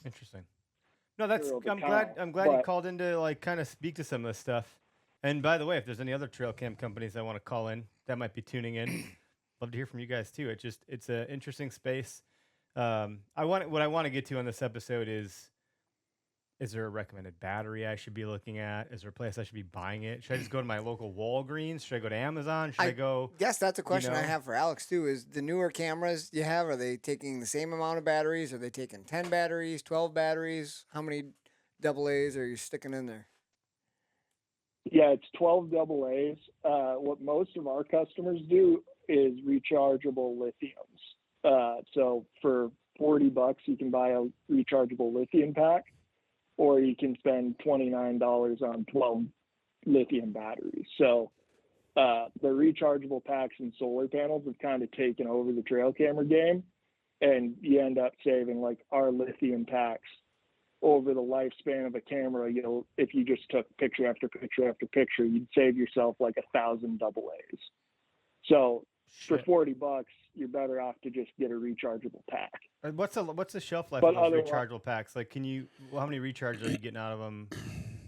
Interesting. No, that's over I'm time, glad you but- called in to like kind of speak to some of this stuff. And by the way, if there's any other trail cam companies that want to call in that might be tuning in, love to hear from you guys too. It's an interesting space. What I want to get to on this episode is there a recommended battery I should be looking at? Is there a place I should be buying it? Should I just go to my local Walgreens? Should I go to Amazon? Should I go? Yes, that's a question I know? have for Alex too. Is the newer cameras you have, are they taking the same amount of batteries? Are they taking 10 batteries, 12 batteries? How many AA's are you sticking in there? Yeah, it's 12 AA's. What most of our customers do is rechargeable lithiums. So for $40, you can buy a rechargeable lithium pack, or you can spend $29 on 12 lithium batteries. So the rechargeable packs and solar panels have kind of taken over the trail camera game, and you end up saving, like our lithium packs over the lifespan of a camera. You know, if you just took picture after picture after picture, you'd save yourself like 1,000 AA's. So Shit. for $40, you're better off to just get a rechargeable pack. What's the shelf life But of those otherwise- rechargeable packs? Like, how many recharges are you getting out of them?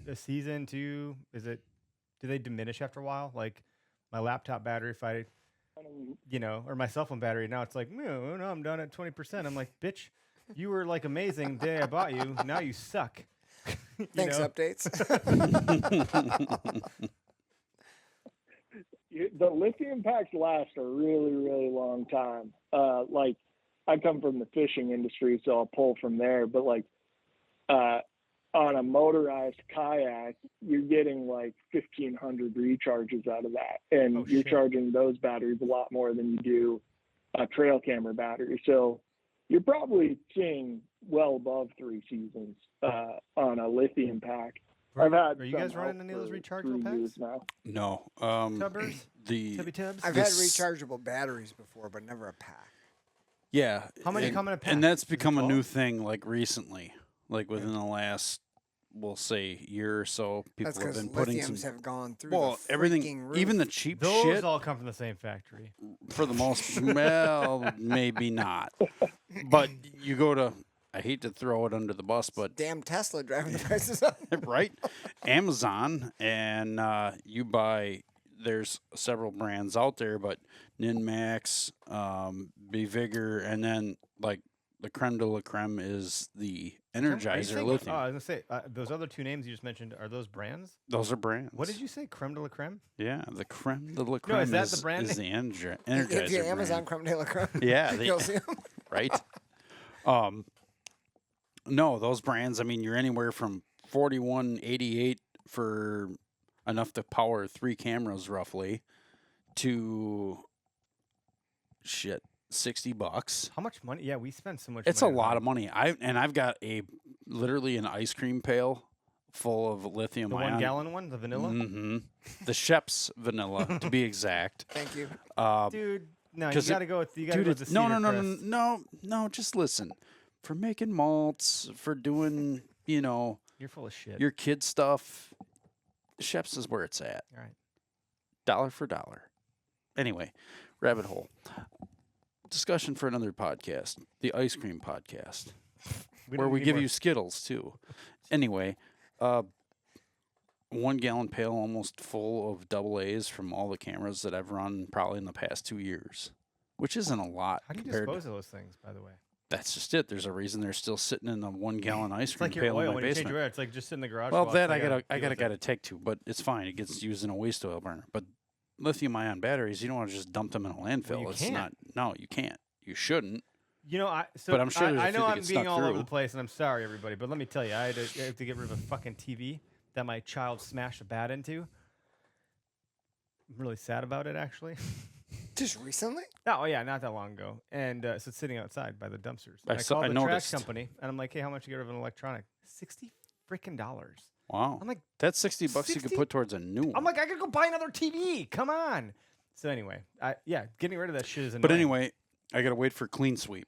A season, 2? Do they diminish after a while? Like my laptop battery, if I, or my cell phone battery, now it's like, no, I'm done at 20%. I'm like, bitch, you were like amazing the day I bought you. Now you suck. Thanks, know? updates. The lithium packs last a really, really long time. Like I come from the fishing industry, so I'll pull from there. But like on a motorized kayak, you're getting like 1,500 recharges out of that, and Oh, you're shit. charging those batteries a lot more than you do a trail camera battery. So you're probably seeing well above 3 seasons on a lithium pack. I've had Are you guys some running out any of those for rechargeable 3 years packs? now. No. Tubbers? The Tubby tubs? I've had This- rechargeable batteries before, but never a pack. yeah. How many and, come in a pack? And that's Is it become a new 12? thing, like recently, like within the last, we'll say, year or so. People That's have because been putting lithiums some. have gone ththrough Well, the everything, freaking roof. even the cheap Those shit, all come from the same factory. for the most, well, maybe not. But you go to, I hate to throw it under the bus, but Damn Tesla driving the prices up. right, Amazon, and you buy. There's several brands out there, but Ninmax, Be Vigor, and then like the creme de la creme is the Are you Energizer saying- lithium. Oh, I was gonna say those other 2 names you just mentioned, are those brands? Those are brands. What did you say? Creme de la creme? Yeah, the creme de la creme is that the brand is the name? Energizer If you Amazon brand. creme de la creme, Yeah, you'll see 'em. right. No, those brands. I mean, you're anywhere from 41.88 for enough to power 3 cameras, roughly, to shit $60. How much money? Yeah, we spend so much. It's a money on lot that. of money. I've got literally an ice cream pail full of lithium The ion. 1 gallon one, the vanilla. Mm-hmm. The Shep's vanilla, to be exact. Thank you. Dude, no, you 'cause it- gotta go with Dude, the it's, no, Cedar no, no, Crest. no. Just listen. For making malts, for doing, You're full of shit. your kid stuff, Shep's is where it's at. All right. Dollar for dollar. Anyway, rabbit hole. Discussion for another podcast, the ice cream podcast, where don't we need give more- you Skittles too. Anyway, 1 gallon pail almost full of AA's from all the cameras that I've run probably in the past 2 years, which isn't a lot How do you compared dispose to. of those things, by the way? That's just it. There's a reason they're still sitting in the 1 gallon ice It's cream like your pail in oil my when you change basement. your oil. It's like just sit in the garage. Well, for a while that till I you gotta deal with got to it. take to, but it's fine. It gets used in a waste oil burner. But lithium ion batteries, you don't want to just dump them in a landfill. you It's can't. not. No, you can't. You shouldn't. But I'm sure there's a I few know that I'm get being snuck all over through. the place, and I'm sorry, everybody. But let me tell you, I have to get rid of a fucking TV that my child smashed a bat into. I'm really sad about it, actually. Just recently? Oh yeah, not that long ago, and so it's sitting outside by the dumpsters. I And I saw- called I the noticed. trash company, and I'm like, "Hey, how much to get rid of an electronic? $60 freaking dollars." Wow. I'm like, That's $60 you 60? could put towards a new one. I gotta go buy another TV. Come on. So anyway, getting rid of that shit is annoying. But anyway, I gotta wait for clean sweep.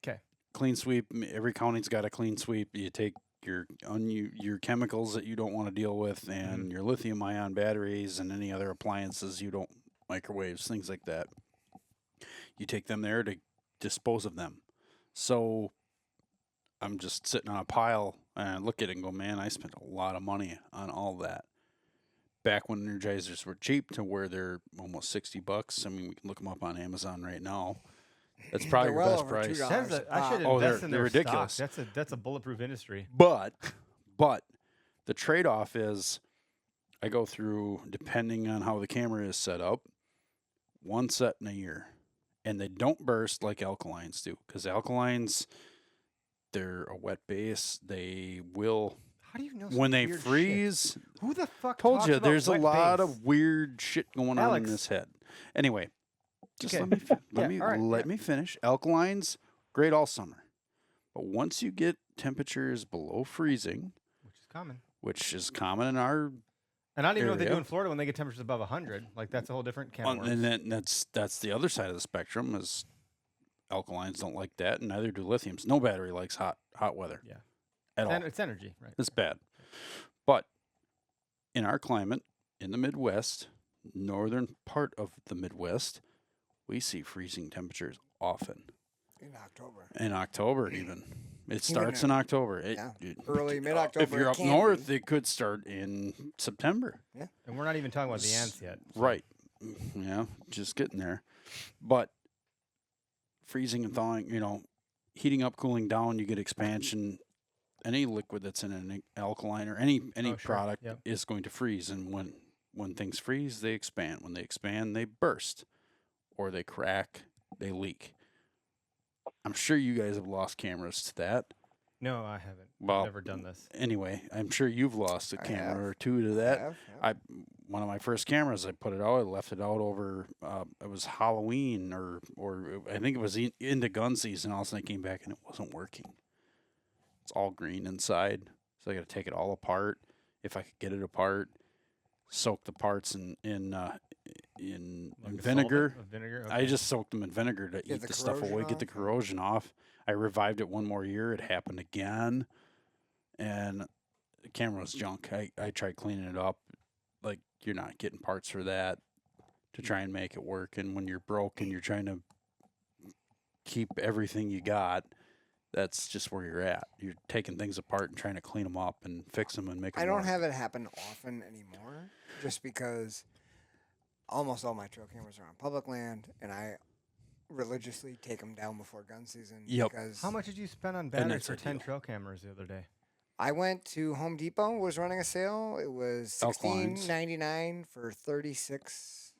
'Kay. Clean sweep. Every county's got a clean sweep. You take your chemicals that you don't want to deal with, and your lithium-ion batteries, and any other appliances you don't microwaves, things like that. You take them there to dispose of them. So I'm just sitting on a pile and I look at it and go, man, I spent a lot of money on all that. Back when Energizers were cheap to where they're almost $60. I mean, we can look them up on Amazon right now. That's probably They're your well best over price. $2. I should Oh, invest in they're their ridiculous. stock. That's a bulletproof industry. But the trade-off is I go through, depending on how the camera is set up, one set in a year. And they don't burst like alkalines do, because alkalines, they're a wet base. They will, How do you know? when some they weird shit? freeze, Who the fuck told talks you, about there's a wet lot base? of weird shit going on in Alex. this head. Anyway, just Okay. let Yeah, all right, let me finish. Alkalines, great all summer. But once you get temperatures below freezing, which is common. which is common in our And I don't even know what they do area. in Florida when they get temperatures above 100. Like that's a whole different can of and worms. then that's the other side of the spectrum is alkalines don't like that, and neither do lithiums. No battery likes hot weather. Yeah. At all. It's energy, right? It's bad. But in our climate, in the Midwest, northern part of the Midwest, we see freezing temperatures often. In October. In October, even. It starts in October. Early, mid-October. If you're it up can north, be. it could start in September. And we're not even talking about the ants yet. so- Right. Yeah, just getting there. But freezing and thawing, heating up, cooling down, you get expansion. Any liquid that's in an alkaline or any sure. product Yep. is going to freeze. And when things freeze, they expand. When they expand, they burst. Or they crack, they leak. I'm sure you guys have lost cameras to that. No, I haven't. Well, I've never done this. Anyway, I'm sure you've lost a I camera have. or two to that. Yeah. One of my first cameras, I put it out. I left it out over. It was Halloween or I think it was into gun season. All of a sudden, I came back and it wasn't working. It's all green inside, so I got to take it all apart. If I could get it apart, soak the parts in Like a vinegar. solvent of vinegar. I Okay. just soaked them in vinegar to eat the the stuff corrosion away, get the off? corrosion off. I revived it one more year. It happened again, and the camera was junk. I tried cleaning it up. Like, you're not getting parts for that to try and make it work. And when you're broke and you're trying to keep everything you got, that's just where you're at. You're taking things apart and trying to clean them up and fix them and make them I don't work. have it happen often anymore, just because almost all my trail cameras are on public land, and I religiously take them down before gun season. Yep. Because How much did you spend on batteries that's for 10 ideal. trail cameras the other day? I went to Home Depot, was running a sale. It was Alkalines. $16.99 for 36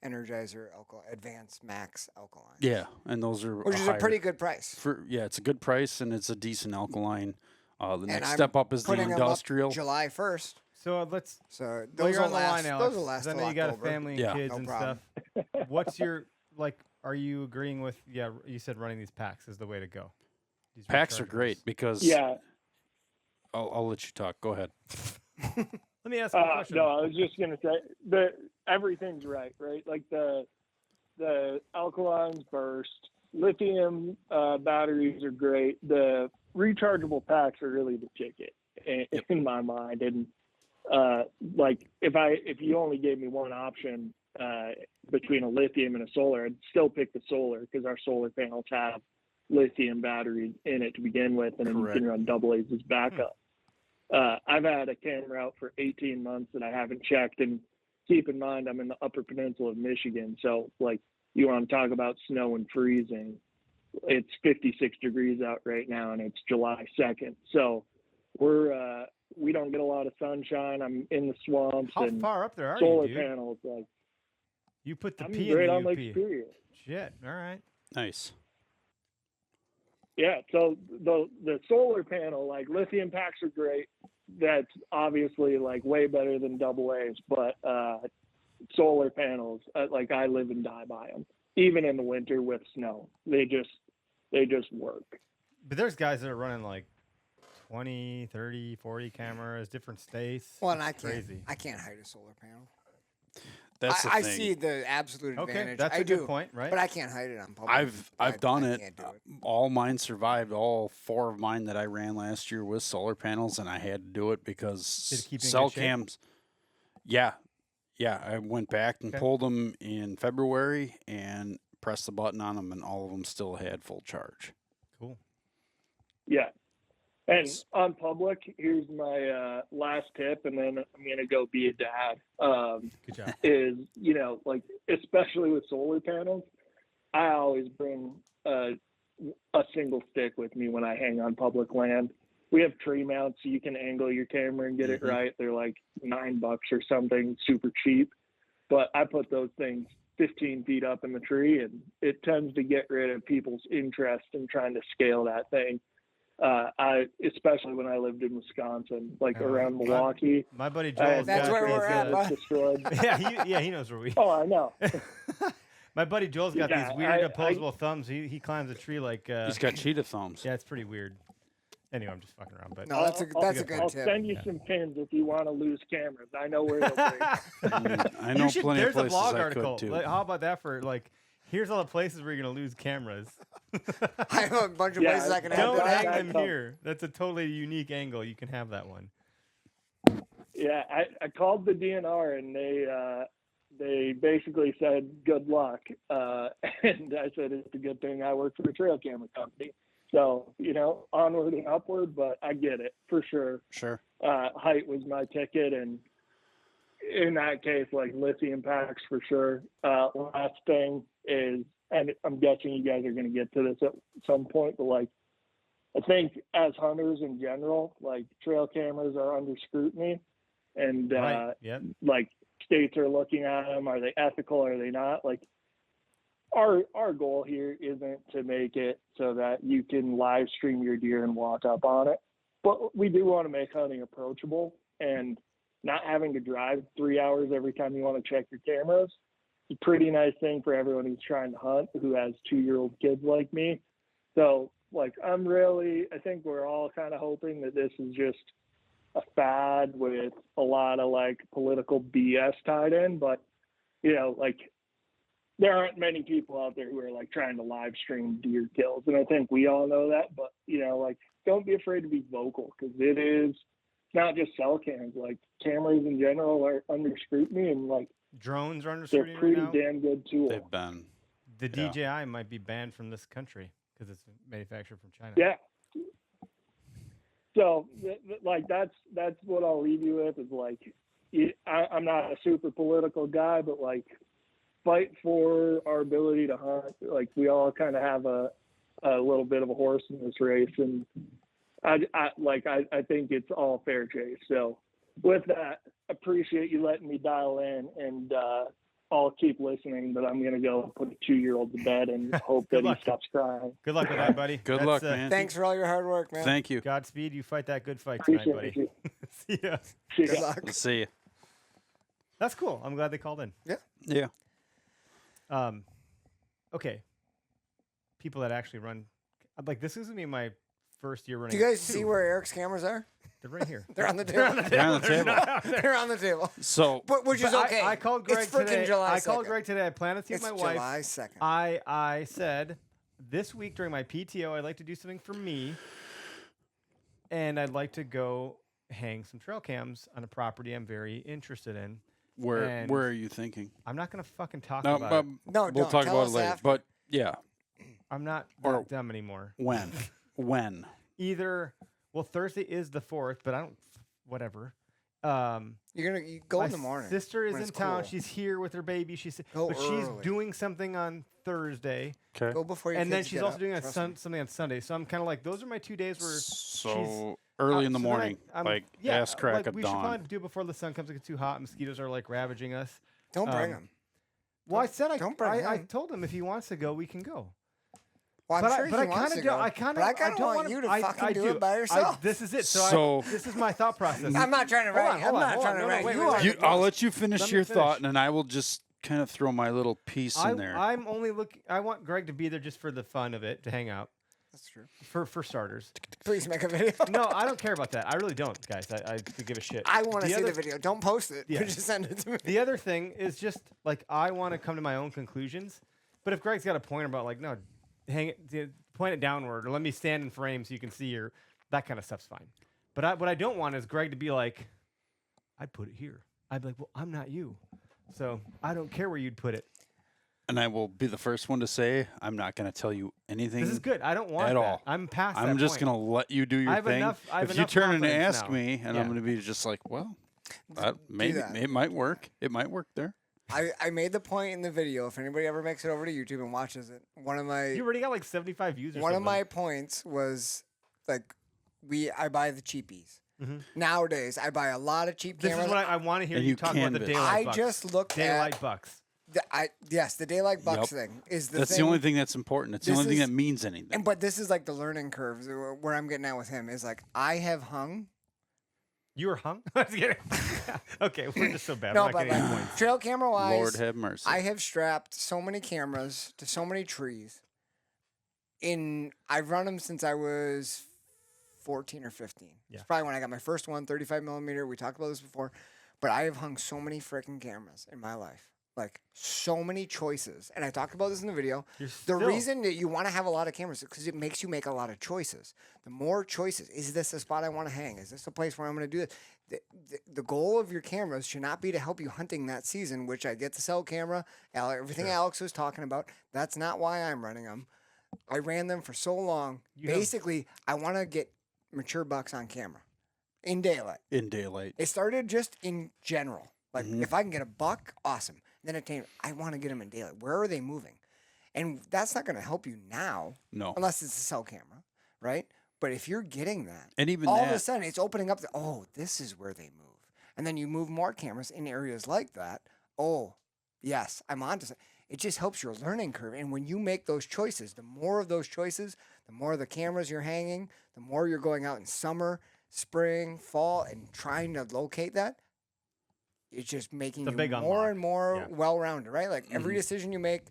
Energizer Advanced Max alkaline. Yeah, and those are Which is a pretty good price. it's a good price and it's a decent alkaline. The next I'm step up is the putting 'em up industrial. July 1st. So let's. So Well, those you're will on the last. line, Alex. Those will last 'cause I till know you got a October. family and Yeah. kids No and problem. stuff. What's your Are you agreeing with? Yeah, you said running these packs is the way to go. These Packs are rechargeables. great because Yeah. I'll let you talk. Go ahead. Let me ask you a question. No, I was just gonna say everything's right? Like the alkalines burst, lithium batteries are great. The rechargeable packs are really the ticket in my mind. And like if you only gave me one option between a lithium and a solar, I'd still pick the solar because our solar panels have lithium batteries in it to begin with, and then you can run AA's as backup. I've had a camera out for 18 months that I haven't checked, and keep in mind I'm in the Upper Peninsula of Michigan, so like you want to talk about snow and freezing. It's 56 degrees out right now, and it's July 2nd, so we don't get a lot of sunshine. I'm in the swamps. How and far up there are solar you, dude? panels. Like You put the I'm P in right the on UP. Lake Superior. Shit. All right. Nice. Yeah, so the solar panel, like lithium packs are great. That's obviously like way better than AA's, but solar panels, like I live and die by them. Even in the winter with snow, they just work. But there's guys that are running like 20, 30, 40 cameras, different states. Well, and It's crazy. I can't hide a solar panel. That's the I thing. see the absolute Okay, advantage. that's I a good do, point, right? but I can't hide it on public. I've done I it. can't do it. All mine survived. All 4 of mine that I ran last year with solar panels, and I had to do it because Did it keep you in cell good shape? cams. Yeah, I went back and Okay. pulled them in February and pressed the button on them, and all of them still had full charge. Cool. Yeah. And on public, here's my last tip, and then I'm going to go be a dad. Good job. Is, like, especially with solar panels, I always bring a single stick with me when I hang on public land. We have tree mounts, so you can angle your camera and get it right. They're like $9 or something, super cheap. But I put those things 15 feet up in the tree, and it tends to get rid of people's interest in trying to scale that thing. Especially when I lived in Wisconsin, like around Milwaukee. My buddy Joel's That's got where these, we're at, bud. destroyed. he knows where we. Oh, I know. My buddy Joel's got Yeah, these weird opposable thumbs. He climbs a tree like. He's got cheetah thumbs. Yeah, it's pretty weird. Anyway, I'm just fucking around, but No, that's a good I'll tip. send you some pins if you want to lose cameras. I know where they'll be. I know plenty of there's a places blog I article. could too. Like, how about that for like? Here's all the places where you're gonna lose cameras. I have a bunch of Yeah, places I can don't have Don't that. hang them here. That's a totally unique angle. You can have that one. Yeah, I called the DNR and they basically said good luck, and I said it's a good thing I work for a trail camera company. So onward and upward, but I get it for sure. Sure. Height was my ticket, and in that case, like lithium packs for sure. Last thing is, and I'm guessing you guys are going to get to this at some point, but like, I think as hunters in general, like trail cameras are under scrutiny, and Right. Yep. like states are looking at them. Are they ethical? Are they not? Like, our goal here isn't to make it so that you can live stream your deer and walk up on it, but we do want to make hunting approachable, and not having to drive 3 hours every time you want to check your cameras. It's a pretty nice thing for everyone who's trying to hunt, who has 2-year-old kids like me. So like, I think we're all kind of hoping that this is just a fad with a lot of like political BS tied in, but like, there aren't many people out there who are like trying to live stream deer kills. And I think we all know that, but like, don't be afraid to be vocal, because it's not just cell cams. Like, cameras in general are under scrutiny, and like, Drones are under they're scrutiny pretty right now. damn good tool. They've been. The Yeah. DJI might be banned from this country because it's manufactured from China. Yeah. So like, that's what I'll leave you with is like, I'm not a super political guy, but like, fight for our ability to hunt. Like, we all kind of have a little bit of a horse in this race, and I think it's all fair chase. So with that, appreciate you letting me dial in, and I'll keep listening, but I'm going to go put a 2-year-old to bed and hope that he luck. stops crying. Good luck with that, buddy. Good That's, luck, man. Thanks for all your hard work, man. Thank you. Godspeed. You fight that good fight tonight, Appreciate buddy. you. See ya. See Good ya. luck. We'll see you. That's cool. I'm glad they called in. Yeah. Okay. People that actually run, like, this is gonna be my first year running. Do you guys two. see where Eric's cameras are? They're right here? They're on the table. They're on the table. They're on the table. So But which is But okay. I called Greg it's freaking today. July I called 2nd. Greg today. I plan to see It's my wife. July 2nd. I said this week during my PTO, I'd like to do something for me, and I'd like to go hang some trail cams on a property I'm very interested in. where And- are you thinking? I'm not gonna fucking talk No, about but it. No, we'll don't. talk Tell about it us later. after. But yeah, I'm not Or- that dumb anymore. when? When? Either Thursday is the 4th, but I don't. Whatever. You go My in the morning. sister is when in it's town. cool. She's here with her baby. Go but she's early. doing something on Thursday, Okay. Go before your and then kids she's get also up, doing trust me. something on Sunday. So I'm kind of like, those are my 2 days where So early in the so then I- morning, I'm- like yeah, ass crack like of we should dawn. probably do it before the sun comes. It gets too hot. Mosquitoes are like ravaging us. Don't bring um, them. Well, I said don't bring I him. told him if he wants to go, we can go. Well, I'm but sure I, but he I wants kind to of go. I kind but of I kind of don't want wanna- you to I fucking do do. it by yourself. This is it. So- this is my thought process. I'm not trying to Hold write. on, I'm hold on, not hold trying on. to No, no, write wait, you wait, on wait. the I'll bus. let you finish Let me your thought, finish. and I will just kind of throw my little piece in there. I'm only looking. I want Greg to be there just for the fun of it, to hang out. That's true. For starters. Please make a video. No, I don't care about that. I really don't, guys. I could give a shit. I want to see other- the video. Don't post it. Yeah. Just send it to me. The other thing is just like I want to come to my own conclusions. But if Greg's got a point about like, no, point it downward, or let me stand in frame so you can see your that kind of stuff's fine. But what I don't want is Greg to be like, I'd put it here. I'd be like, well, I'm not you, so I don't care where you'd put it. And I will be the first one to say I'm not going to tell you anything. This is good. I don't want at that. all. I'm past. I'm that just point. going to let you do your I have thing. enough- I have if you enough turn and confidence ask now. me, and Yeah. I'm going to be just like, well, maybe that. it might work. It might work there. I made the point in the video. If anybody ever makes it over to YouTube and watches it, You already got like 75 views. Or one of something. my points was like I buy the cheapies. Mhm. Nowadays, I buy a lot of cheap This cameras. is what I want to hear And you you talk about the canvas. daylight I bucks. just looked daylight at bucks. the daylight bucks thing is the That's thing. the only thing that's important. It's the This only thing is- that means anything. But this is like the learning curves where I'm getting at with him is like I have hung. You were hung? I was kidding. Okay, we're just so bad. No, we're not but getting any like, points. trail camera wise, Lord have mercy. I have strapped so many cameras to so many trees. I've run them since I was 14 or 15. Yeah. It's probably when I got my first one, 35 millimeter. We talked about this before, but I have hung so many freaking cameras in my life, like so many choices. And I talked about this in the video. You're The still- reason that you want to have a lot of cameras is because it makes you make a lot of choices. The more choices, is this a spot I want to hang? Is this a place where I'm going to do this? The goal of your cameras should not be to help you hunting that season, which I get the cell camera, everything Alex was talking about. That's not why I'm running them. I ran them for so long. You have- Basically, I want to get mature bucks on camera in daylight. in daylight. It started just in general. Like, if I can get a buck, awesome. Then it came, I want to get them in daylight. Where are they moving? And that's not going to help you now, No. unless it's a cell camera, right? But if you're getting that, And even all that, of a sudden it's opening up. This is where they move. And then you move more cameras in areas like that. Oh, yes, I'm onto something. It just helps your learning curve. And when you make those choices, the more of those choices, the more of the cameras you're hanging, the more you're going out in summer, spring, fall, and trying to locate that. It's just making It's a you big more unlock. and more Yeah. well-rounded, right? Like every decision you make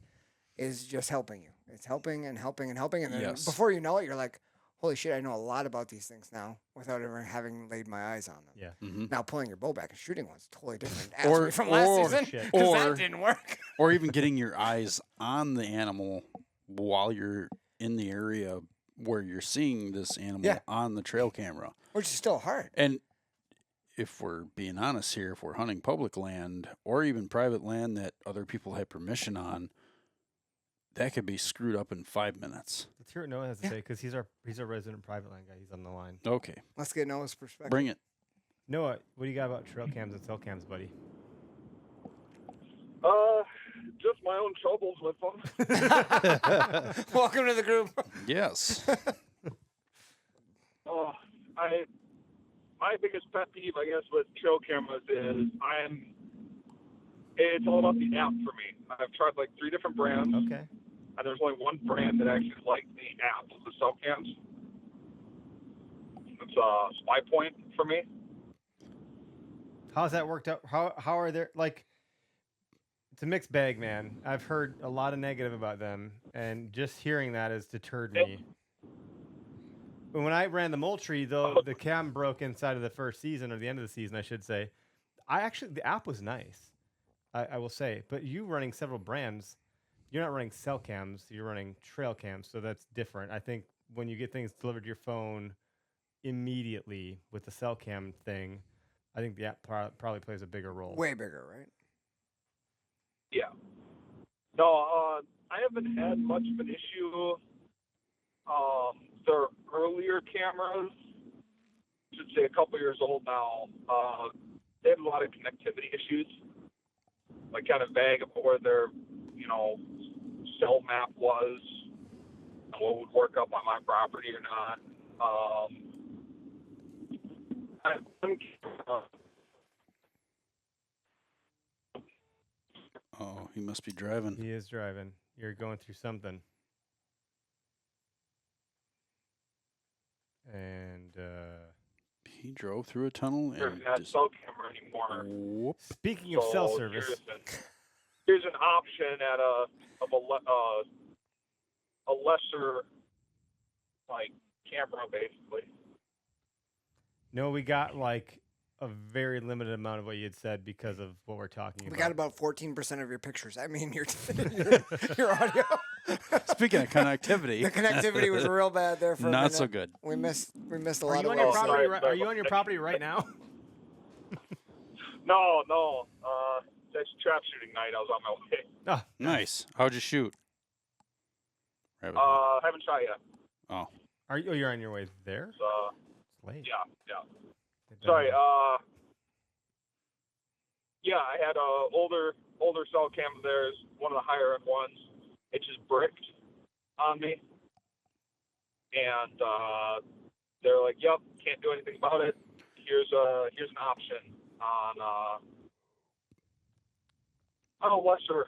is just helping you. It's helping and helping and helping. And then Yes. before you know it, you're like, holy shit, I know a lot about these things now without ever having laid my eyes on them. Yeah. Mhm. Now pulling your bow back and shooting one's totally different. Ask Or- me from last or- season shit. because or- that didn't work. or even getting your eyes on the animal while you're in the area where you're seeing this animal Yeah. on the trail camera. Which is still hard. And if we're being honest here, if we're hunting public land or even private land that other people have permission on, that could be screwed up in 5 minutes. Let's hear what Noah has to say because he's our resident private line guy. He's on the line. Okay, Let's get Noah's perspective. bring it. Noah, what do you got about trail cams and cell cams, buddy? Just my own troubles with them. Welcome to the group. Yes. My biggest pet peeve, I guess, with trail cameras is it's all about the app for me. I've tried like 3 different brands, Okay. and there's only one brand that actually likes the app, the cell cams. It's Spy Point for me. How's that worked out? How are there like? It's a mixed bag, man. I've heard a lot of negative about them, and just hearing that has deterred me. But when I ran the Moultrie, though, the cam broke inside of the first season, or the end of the season, I should say. The app was nice, I will say. But you running several brands, you're not running cell cams, you're running trail cams, so that's different. I think when you get things delivered to your phone immediately with the cell cam thing, I think the app probably plays a bigger role. Way bigger, right? Yeah. No, I haven't had much of an issue. Their earlier cameras, I should say a couple years old now, they had a lot of connectivity issues. Like kind of vague about where their, cell map was, and what would work up on my property or not. Oh, he must be driving. He is driving. You're going through something. And He drove through a tunnel There's and not just, cell camera anymore. whoop. speaking of cell So service, Here's an option at a lesser like camera basically. No, we got like a very limited amount of what you had said because of what we're talking We about. got about 14% of your pictures. I mean, your audio. Speaking of connectivity, The connectivity was real bad there for a not minute. so good. We missed a Are lot you of on your what you said. property? sorry, Are you on your property right now? No, that's trap shooting night. I was on my way. Oh, Nice. How'd you shoot? Rabbit. Haven't shot yet. Oh, Are you? Oh, you're on your way there. So It's late. yeah. Get done Sorry. then. Yeah, I had a older cell cam of theirs, one of the higher end ones. It just bricked on me, and they're like, "Yep, can't do anything about it. Here's an option on a lesser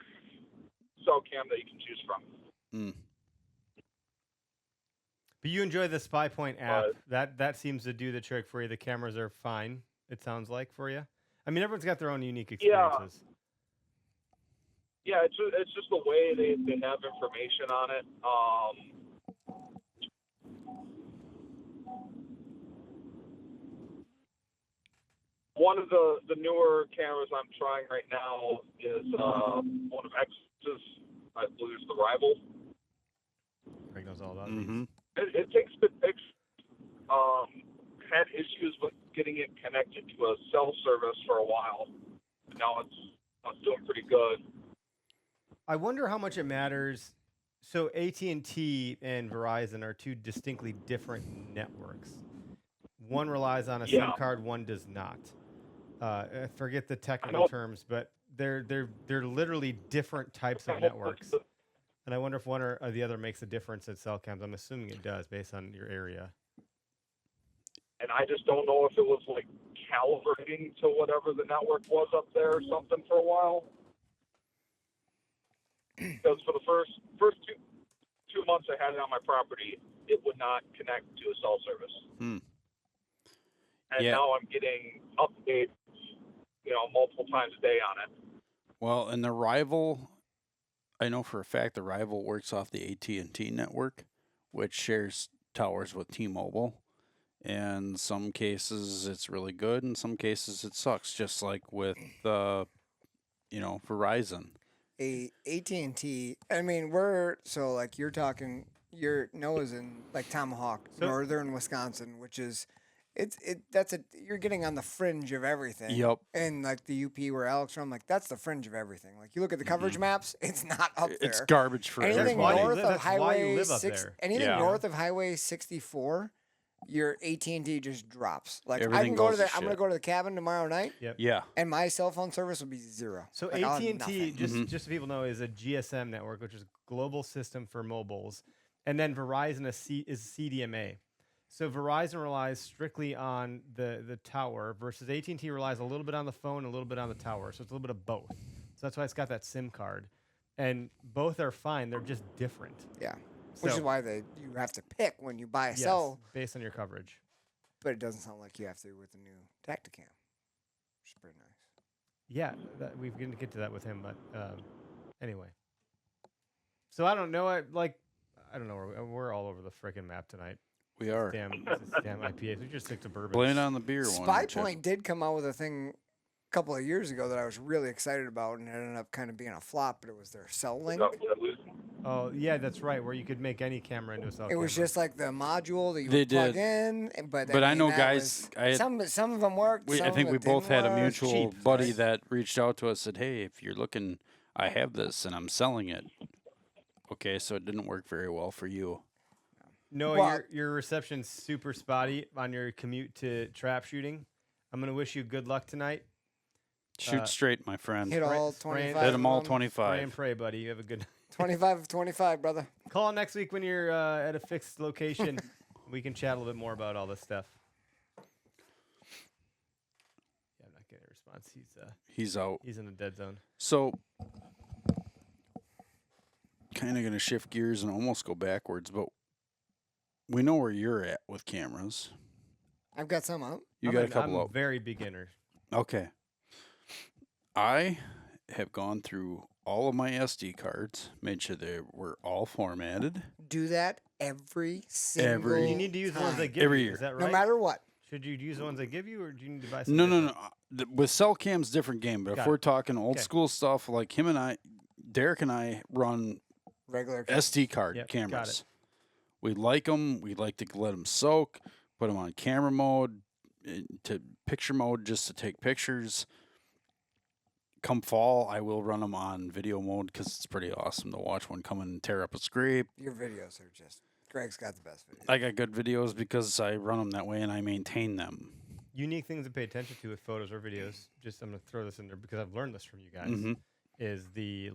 cell cam that you can choose from." But you enjoy the Spy Point app. That seems to do the trick for you. The cameras are fine. It sounds like for you. I mean, everyone's got their own unique experiences. Yeah, it's just the way they have information on it. One of the newer cameras I'm trying right now is one of X's. I believe it's the Rival. Greg knows all about mm-hmm. It takes good pictures. Had issues with getting it connected to a cell service for a while. Now it's doing pretty good. I wonder how much it matters. So AT&T and Verizon are two distinctly different networks. One relies on a SIM card, one does not. I forget the technical terms, but they're literally different types of networks. And I wonder if one or the other makes a difference at cell cams. I'm assuming it does based on your area. And I just don't know if it was like calibrating to whatever the network was up there or something for a while. Because for the first two months I had it on my property, it would not connect to a cell service. And now I'm getting updates, multiple times a day on it. Well, and the Rival, I know for a fact the Rival works off the AT&T network, which shares towers with T-Mobile. In some cases, it's really good. In some cases, it sucks, just like with, Verizon. AT&T. I mean, you're talking. Noah's in like Tomahawk, northern Wisconsin, which is, you're getting on the fringe of everything. Yep. And like the UP where Alex from, like that's the fringe of everything. Like you look at the coverage maps, it's not up there. It's garbage for anything everybody. north of Highway north of Highway 64. Your AT&T just drops. Like Everything I'm going to go to the cabin tomorrow night. Yep. Yeah. And my cell phone service will be zero. So like, AT&T, just so people know, is a GSM network, which is global system for mobiles, and then Verizon is CDMA. So Verizon relies strictly on the tower versus AT&T relies a little bit on the phone, a little bit on the tower. So it's a little bit of both. So that's why it's got that SIM card, and both are fine. They're just different. Yeah. Which is why you have to pick when you buy a yes, cell. based on your coverage. But it doesn't sound like you have to with the new Tactacam, which is pretty nice. Yeah, we're going to get to that with him, but anyway. So I don't know. I don't know. We're all over the freaking map tonight. We are. Damn IPAs. We just stick to bourbon. Blame it on the beer one. Spy Point did come out with a thing a couple of years ago that I was really excited about, and it ended up kind of being a flop, but it was their cell link. Oh, yeah, that's right, where you could make any camera into a cell It camera. was just like the module that you They would plug did. in. But I know guys. some of them worked. I think we both had a mutual cheap, buddy right? that reached out to us, said, "Hey, if you're looking, I have this and I'm selling it." Okay, so it didn't work very well for you. No, Well- your reception's super spotty on your commute to trap shooting. I'm gonna wish you good luck tonight. Shoot straight, my friend. Hit all Spraying- 25. Hit them all of 25. Pray and pray, buddy. You have a good 25 of 25, brother. call next week when you're at a fixed location. We can chat a little bit more about all this stuff. Yeah, I'm not getting a response. He's out. He's in the dead zone. So, kind of going to shift gears and almost go backwards, but we know where you're at with cameras. I've got some out. You I'm got a couple I'm out. very beginner. Okay. I have gone through all of my SD cards, made sure they were all formatted. Do that every single You need to use the ones they time, give Every you. year. Is that right? no matter what. Should you use the ones they give you, or do you need to buy some? No. different? With cell cams, different game. But Got if it. we're talking old Okay. school stuff, like him and I, Derek and I run Regular SD card Yep, got cameras. it. We like them. We like to let them soak, put them on camera mode, to picture mode just to take pictures. Come fall, I will run them on video mode because it's pretty awesome to watch one come in and tear up a scrape. Your videos are just. Greg's got the best videos. I got good videos because I run them that way and I maintain them. Unique things to pay attention to with photos or videos. Just I'm gonna throw this in there because I've learned this from you guys. Mhm. Is the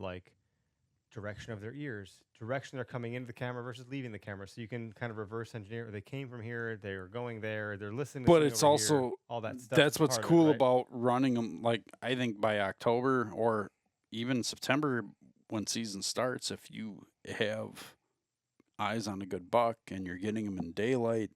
direction of their ears, direction they're coming into the camera versus leaving the camera, so you can kind of reverse engineer. They came from here, they're going there, they're listening. To But something it's over also here, all that stuff. that's is what's part of it, cool right? about running them. Like I think by October or even September when season starts, if you have eyes on a good buck and you're getting them in daylight,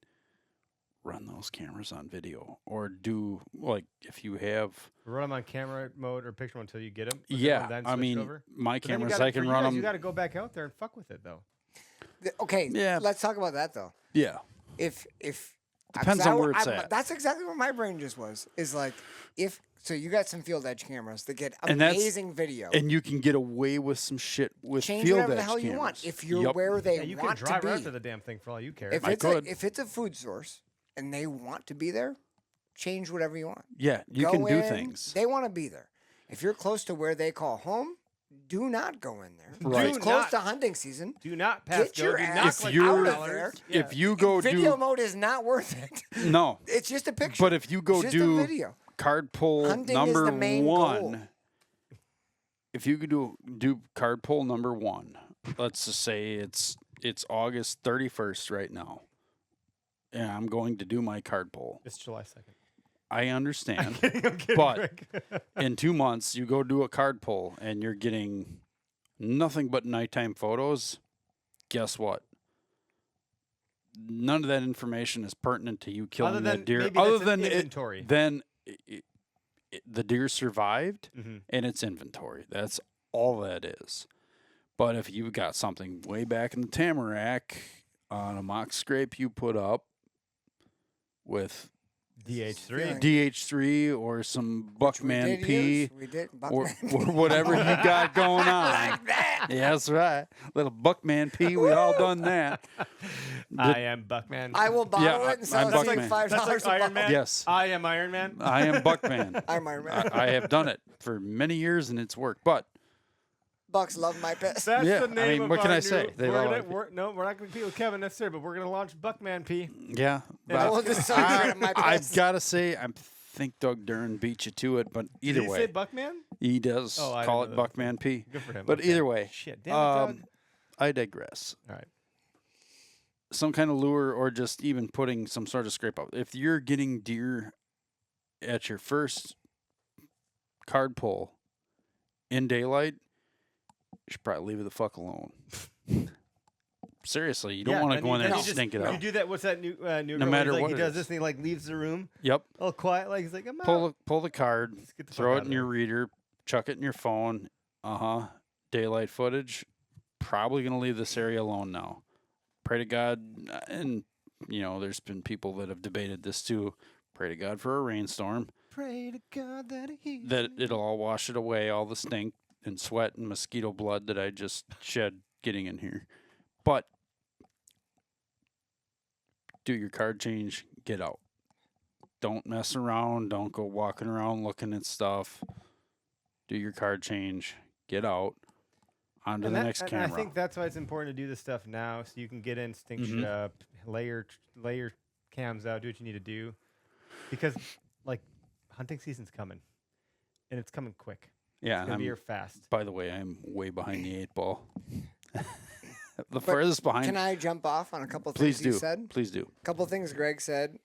run those cameras on video or do like if you have. Run them on camera mode or picture mode until you get them. Yeah, I mean my But then you cameras gotta- I can for you run guys, them. You got to go back out there and fuck with it though. Okay, Yeah. let's talk about that though. Yeah, If Depends 'cause on where it's at. That's exactly where my brain just was. Is like if so, you got some field edge cameras that get And that's- amazing video. and you can get away with some shit with Change field whatever edge the hell cameras. you want if you're Yup. where they Yeah, you can want drive to right be. to the damn thing for all you care. If I it's could. if it's a food source and they want to be there, change whatever you want. Yeah, you Go can do in, things. They want to be there. If you're close to where they call home, do not go in there. Right. If it's close not. to hunting season, Do not pass Get your go. Do ass not If click you're- out of there. If you go video do mode is not worth it. no, It's just a picture. but if you go it's just do a video. card pull Hunting is number the main one, goal. if you could do card pull number one, let's just say it's August 31st right now, and I'm going to do my card pull. It's July 2nd. I understand, I'm kidding, but Greg. in 2 months you go do a card pull and you're getting nothing but nighttime photos. Guess what? None of that information is pertinent to you killing Other that than deer. maybe Other that's an than inventory. the deer survived Mhm. and it's inventory. That's all that is. But if you've got something way back in the tamarack on a mock scrape you put up with DH3. DH3 or some Buckman P We did. or, Buckman or whatever you got going on. like that. Yeah, that's right. Little Buckman P. We all done that. I am Buckman. I will bottle Yeah, it and sell I'm it to you Buckman. $5 That's like a Iron bottle. Man. Yes, I am Iron Man. I am Buckman. I'm Iron Man. I have done it for many years and it's worked. But Bucks love my piss. That's Yeah, the I name mean, of what can our I say? new- They we're love gonna, it. we're, no, we're not going to compete with Kevin necessarily, but we're going to launch Buckman P. yeah, And I but will just sell you my I've piss. got to say, I think Doug Dern beat you to it. But either Did he way, say Buckman? he does Oh, I call didn't it know that. Buckman P. Good for him. But Okay. either way, Shit, damn it, Doug. I digress. All right. Some kind of lure or just even putting some sort of scrape out. If you're getting deer at your first card pull in daylight, you should probably leave it the fuck alone. Seriously, you don't Yeah, want to then go in there then and just- stink it You out. do that. What's that new No girl? matter He's like, what he it does is. this and he like leaves the room Yep. all quiet. Like he's like, I'm Pull out. the card, Let's get the fuck throw out it of in your there. reader, chuck it in your phone. Daylight footage. Probably gonna leave this area alone now. Pray to God, and there's been people that have debated this too. Pray to God for a rainstorm. Pray to God that he That it'll all wash it away, all the stink and sweat and mosquito blood that I just shed getting in here. But do your card change, get out. Don't mess around. Don't go walking around looking at stuff. Do your card change, get out, onto the next and camera. I think that's why it's important to do this stuff now, so you can get in, stink Mhm. shit up, lay your cams out, do what you need to do, because like hunting season's coming, and it's coming quick. yeah, It's and gonna be I'm, here fast. by the way, I'm way behind the 8 ball. The furthest behind. Can I jump off on a couple Please things you do. said? Please do. A couple things Greg said.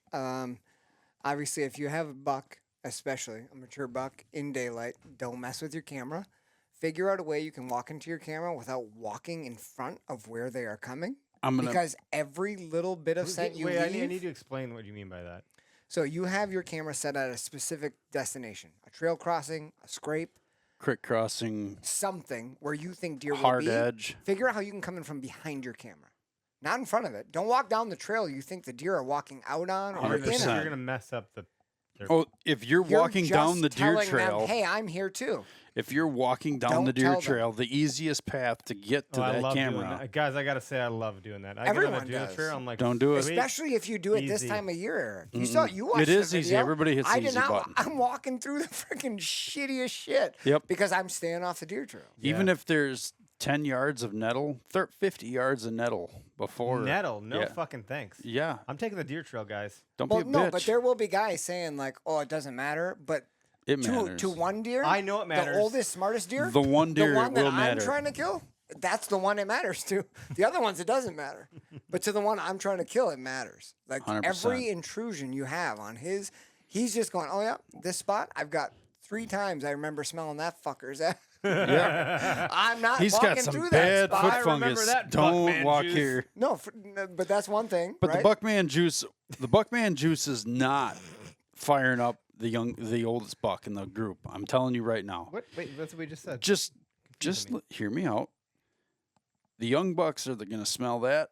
Obviously, if you have a buck, especially a mature buck in daylight, don't mess with your camera. Figure out a way you can walk into your camera without walking in front of where they are coming. I'm gonna. Because every little bit of scent you Wait, I leave. need to explain what you mean by that. So you have your camera set at a specific destination, a trail crossing, a scrape, Creek crossing, something where you think deer will hard be. edge. Figure out how you can come in from behind your camera. not in front of it. Don't walk down the trail you think the deer are walking out on or in 100%. on. You're gonna mess up the. Oh, if you're You're walking down the just deer telling trail, them, hey, I'm here too. if you're walking down Don't the deer tell them. trail, the easiest path to get to I that love doing camera, that. Guys, I gotta say, I love doing that. I Everyone get on a deer does. trail. I'm like, Don't do it. "Sweet." Especially if you do it this Easy. time of year, Eric. You saw you watched It is the easy. video. Everybody hits I the did easy not. button. I'm walking through the freaking shittiest shit. Yep. Because I'm staying off the deer trail. Even if there's 10 yards of nettle, 50 yards of nettle before. Nettle, no yeah. fucking thanks. Yeah. I'm taking the deer trail, guys. Don't Well, be a no, bitch. but there will be guys saying like, "Oh, it doesn't matter." But it matters. to one deer, I know it matters. The oldest, smartest deer, The one deer the one that will I'm matter. trying to kill, that's the one it matters to. The other ones, it doesn't matter. But to the one I'm trying to kill, it matters. Like 100%. every intrusion you have on his, he's just going, "Oh yeah, this spot, I've got 3 times. I remember smelling that fucker's ass." Yeah. I'm not He's walking got some through bad that foot spot. I remember fungus. that Don't Buckman walk juice. here. No, but that's one thing. But right? the Buckman juice is not firing up the oldest buck in the group. I'm telling you right now. What? Wait, that's what we just said. Just Confusing me. hear me out. The young bucks are going to smell that.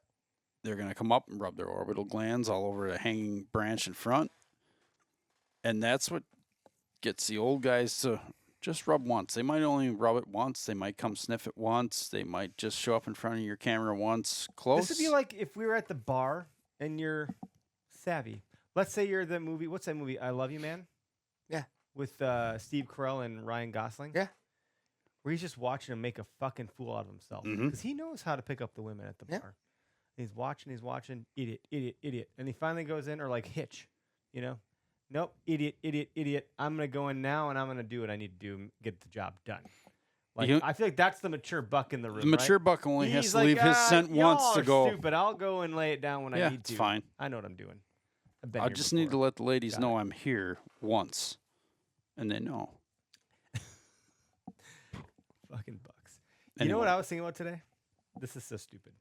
They're going to come up and rub their orbital glands all over the hanging branch in front. And that's what gets the old guys to just rub once. They might only rub it once. They might come sniff it once. They might just show up in front of your camera once. Close. This would be like if we were at the bar and you're savvy. Let's say you're the movie. What's that movie? I Love You, Man. Yeah. With Steve Carell and Ryan Gosling. Yeah. Where he's just watching him make a fucking fool out of himself because he knows how to pick up the women at the Yeah. bar. He's watching, idiot, idiot, idiot, and he finally goes in, or like Hitch, you know. Nope, idiot, idiot, idiot. I'm gonna go in now and I'm gonna do what I need to do and get the job done. Like You- I feel like that's the mature buck in the room. the mature right? buck only has He's to like, leave his scent y'all once to are go. Stupid. I'll go and lay it down when I Yeah, need it's to. fine. I know what I'm doing. I've been I here just need to before. let the ladies Got know it. I'm here once, and they know. Fucking bucks. You know what I was thinking about today? This is so stupid.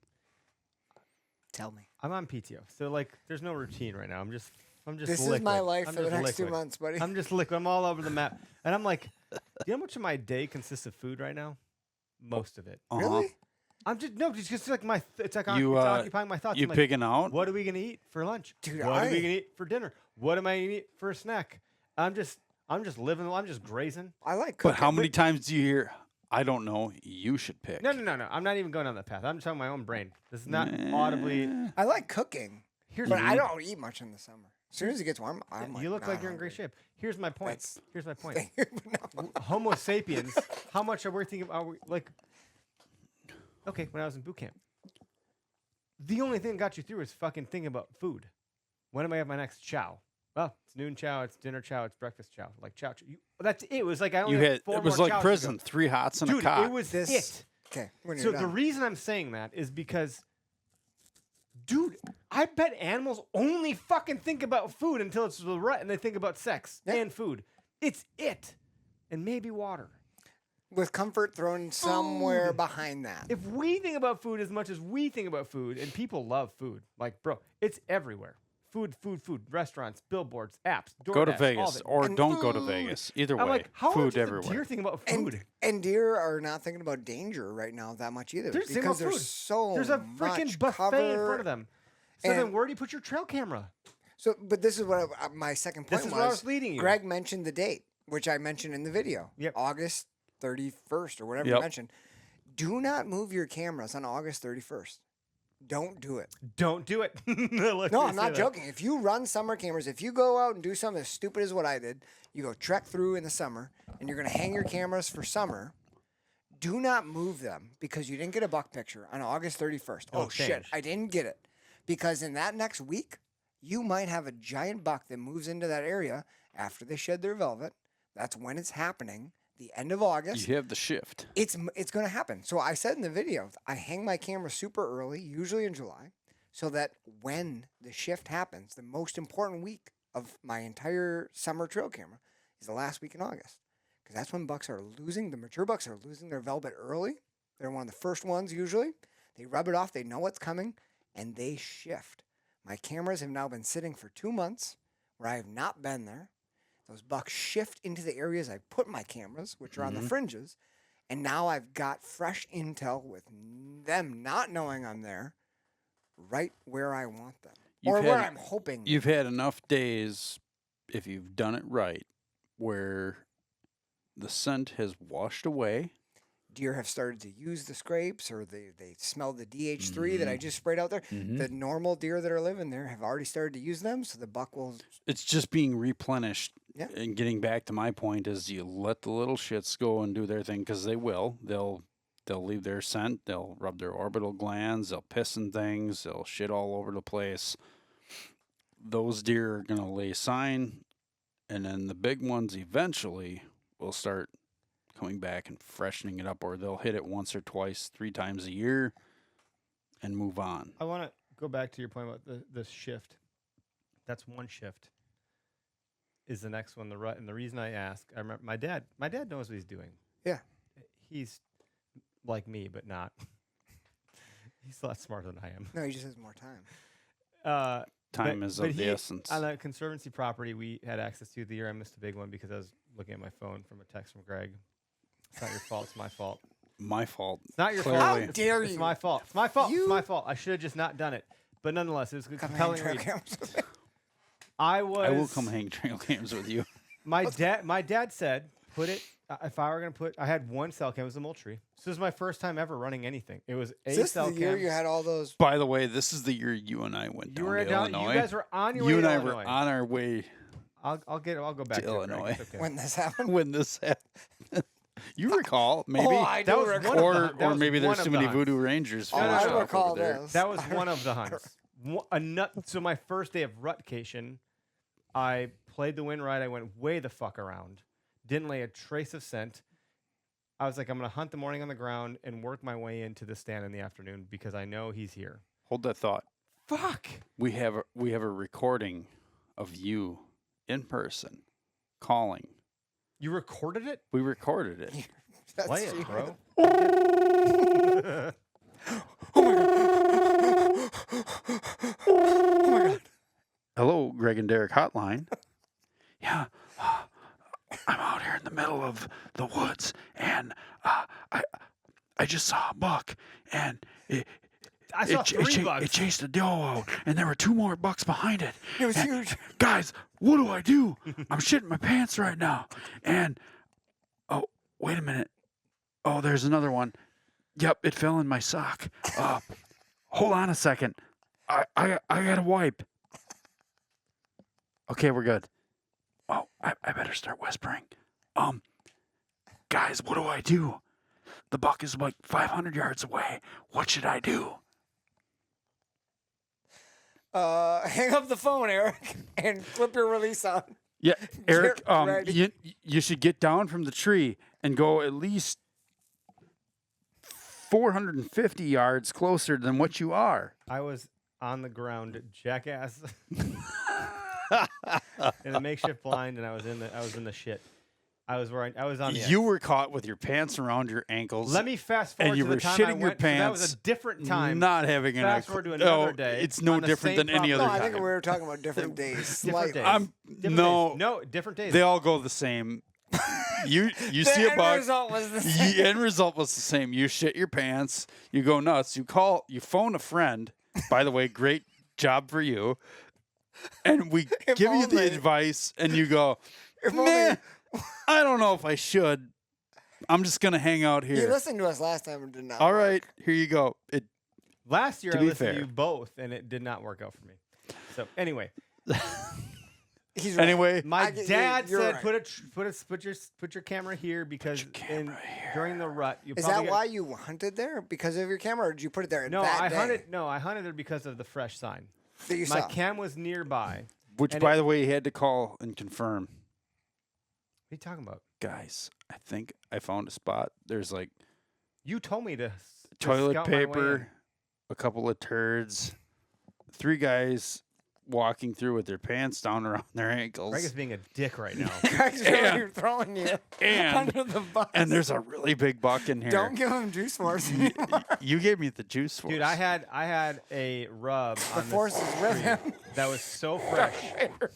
Tell me. I'm on PTO, so like, there's no routine right now. I'm just This liquid. is my life I'm for the just next 2 liquid. months, buddy. I'm just liquid. I'm all over the map, and I'm like, do you know how much of my day consists of food right now? Most of it. Uh-huh. Really? I'm just like my. It's like You, it's occupying my thoughts. You I'm like, picking out? what are we gonna eat for lunch? Dude, what are we I- gonna eat for dinner? What am I gonna eat for a snack? I'm just living. I'm just grazing. I like cooking. But how many times do you hear? I don't know. You should pick. No. I'm not even going down that path. I'm just talking my own brain. This is not audibly. I like cooking, Here's but the I don't eat much in the summer. As soon as it gets warm, I'm like, you look nah, like you're in I'm great good. shape. Here's my point. That's- Here's my point. No. Homo sapiens. How much are we thinking? Are we like? Okay, when I was in boot camp, the only thing that got you through is fucking thinking about food. When am I have my next chow? Well, it's noon chow, it's dinner chow, it's breakfast chow. Like chow. That's it. It was like I only You had had. 4 It was more like chows to go. prison. 3 hots and Dude, a cock. it was This- it. Okay, when So you're the done. reason I'm saying that is because, dude, I bet animals only fucking think about food until it's the rut, and they think about sex Yeah. and food. It's it, and maybe water. with comfort thrown somewhere behind that. If we think about food as much as we think about food, and people love food, like, bro, it's everywhere. Food, restaurants, billboards, apps, DoorDash, Go to all Vegas of it. or And don't go to food. Vegas. Either I'm way, like, how food much does everywhere. a deer think about food? And deer are not thinking about danger right now that much either. They're thinking because about there's food. so There's a much freaking buffet in cover. front of them. So then and- where do you put your trail camera? So, but this is what my second point This is was. what I was leading you. Greg mentioned the date, which I mentioned in the video. Yep. August 31st or whatever you Yep. mentioned. Do not move your cameras on August 31st. Don't do it. Don't do it. No, I'm not joking. If you run summer cameras, if you go out and do something as stupid as what I did, you go trek through in the summer and you're going to hang your cameras for summer, do not move them because you didn't get a buck picture on August 31st. It'll Oh, shit, change. I didn't get it. Because in that next week, you might have a giant buck that moves into that area after they shed their velvet. That's when it's happening, the end of August. You have the shift. It's going to happen. So I said in the video, I hang my camera super early, usually in July, so that when the shift happens, the most important week of my entire summer trail camera is the last week in August. Because that's when bucks are losing, the mature bucks are losing their velvet early. They're one of the first ones usually. They rub it off, they know what's coming, and they shift. My cameras have now been sitting for 2 months where I have not been there. Those bucks shift into the areas I put my cameras, which are on the fringes, and now I've got fresh intel with them not knowing I'm there. right where I want them, You've or where had- I'm hoping. You've had enough days, if you've done it right, where the scent has washed away. Deer have started to use the scrapes, or they smell the DH3 that I just sprayed out there. Mhm. The normal deer that are living there have already started to use them, so the buck will. It's just being replenished. Yeah. And getting back to my point is you let the little shits go and do their thing, because they will. They'll leave their scent. They'll rub their orbital glands. They'll piss in things. They'll shit all over the place. Those deer are going to lay sign, and then the big ones eventually will start coming back and freshening it up, or they'll hit it once or twice, 3 times a year, and move on. I want to go back to your point about the shift. That's one shift. Is the next one the rut? And the reason I ask, I remember my dad knows what he's doing. Yeah. He's like me, but not. He's a lot smarter than I am. No, he just has more time. Time is of the he, essence. On a conservancy property we had access to the year I missed a big one because I was looking at my phone from a text from Greg. It's not your fault. It's my fault. My fault. It's not your Clearly. fault. How dare It's you? my fault. It's my fault. You- It's my fault. I should have just not done it. But nonetheless, it was a Come compelling hang read. trail cams with me. I will come hang trail cams with you. My dad said, put it. If I were gonna put, I had one cell cam. It was a Moultrie. This was my first time ever running anything. It was a Is this cell the year cam. you had all those? By the way, this is the year you and I went You down were to down. Illinois. You guys were on your way You and to I Illinois. were on our way I'll go back to to it, Greg. Illinois. It's okay. When this happened? when this happened. You recall, maybe. Oh, I That do was recall. one of or the- that or was maybe one there's of too the many hunts. Voodoo Rangers. Oh, finished I off recall over there. this. That was one of the hunts. So my first day of rutcation, I played the wind right. I went way the fuck around. Didn't lay a trace of scent. I was like, I'm going to hunt the morning on the ground and work my way into the stand in the afternoon because I know he's here. Hold that thought. Fuck. We have a recording of you in person calling. You recorded it? We recorded it. That's Play it, you. bro. Hello, Greg and Derek hotline. Yeah, I'm out here in the middle of the woods, and I just saw a buck, and I saw three bucks. it chased a doe out, and there were 2 more bucks behind it. It was And, huge. guys, what do I do? I'm shitting my pants right now. And oh, wait a minute. Oh, there's another one. Yep, it fell in my sock. Hold on a second. I gotta wipe. Okay, we're good. Oh, I better start whispering. Guys, what do I do? The buck is like 500 yards away. What should I do? Hang up the phone, Eric, and flip your release on. Yeah, Eric, Get ready. you should get down from the tree and go at least 450 yards closer than what you are. I was on the ground, jackass, in a makeshift blind, and I was in the shit. I was on the You were caught with your pants around your ankles. Let me fast and forward you to were the time shitting I your went. So that was pants, a different time. Not having an Fast forward to another day It's no on the different same than any other No, property. I think we time. were talking about different days. Different Slightly. days. Different no, days. No, different days. they all go the same. You The see a end buck. result was the same. The end result was the same. You shit your pants. You go nuts. You phone a friend. By the way, great job for you. And we If give you the only. advice, and you go, If "Meh, only I don't know if I should. I'm just gonna hang out you here." listened to us last time and did not. All work. right, here you go. Last year To I be listened fair. to you both, and it did not work out for me. So anyway, He's right. Anyway, my get you. dad You're said right. put your camera here because camera here. during the rut you Is probably that why you hunted there? Because of your camera, or did you put it there? No, that I day hunted there because of the fresh sign. that you My saw? cam was nearby. which, and by the way, he had to call and confirm. What are you talking about? Guys, I think I found a spot. There's like You told me to toilet scout my way in. paper, a couple of turds, 3 guys walking through with their pants down around their ankles. Greg is being a dick right now. Guys, And- you're throwing you and- under the bus. And there's a really big buck in here. Don't give him juice force anymore. You gave me the juice force. Dude, I had a rub The on force this is with tree him. that was so fresh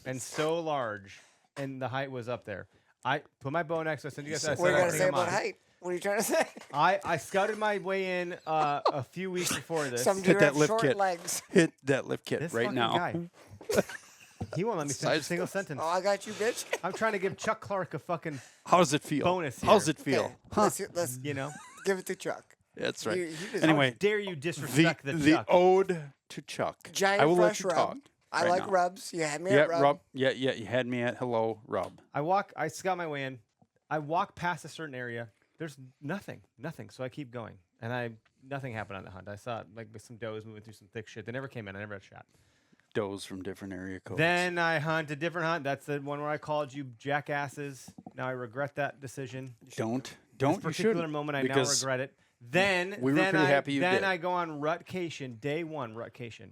and so large, and the height was up there. I put my bow next. I said, "You guys." I What are you said, gonna say about height? What are you trying to say? I scouted my way in a few weeks before this. Some deer that have lift short kit. legs. Hit that lift kit This right fucking now. guy. He won't let me finish a Size- single sentence. Oh, I got you, bitch. I'm trying to give Chuck Clark a fucking How does it feel? bonus here. How's it feel? Okay, Huh? let's You know. give it to Chuck. That's right. He deserves Anyway, How dare you disrespect the the Chuck? ode to Chuck. Giant I will let fresh you rub. talk. I right like now. rubs. You had me Yeah, at rub. Yeah, you had me at hello, rub. I scout my way in. I walk past a certain area. There's nothing. So I keep going, and nothing happened on the hunt. I saw like some does moving through some thick shit. They never came in. I never had a shot. Does from different area codes. Then I hunt a different hunt. That's the one where I called you jackasses. Now I regret that decision. don't This you particular shouldn't, moment, I now because regret it. Then we were then pretty I, happy you then did. I go on rutcation, day one rutcation.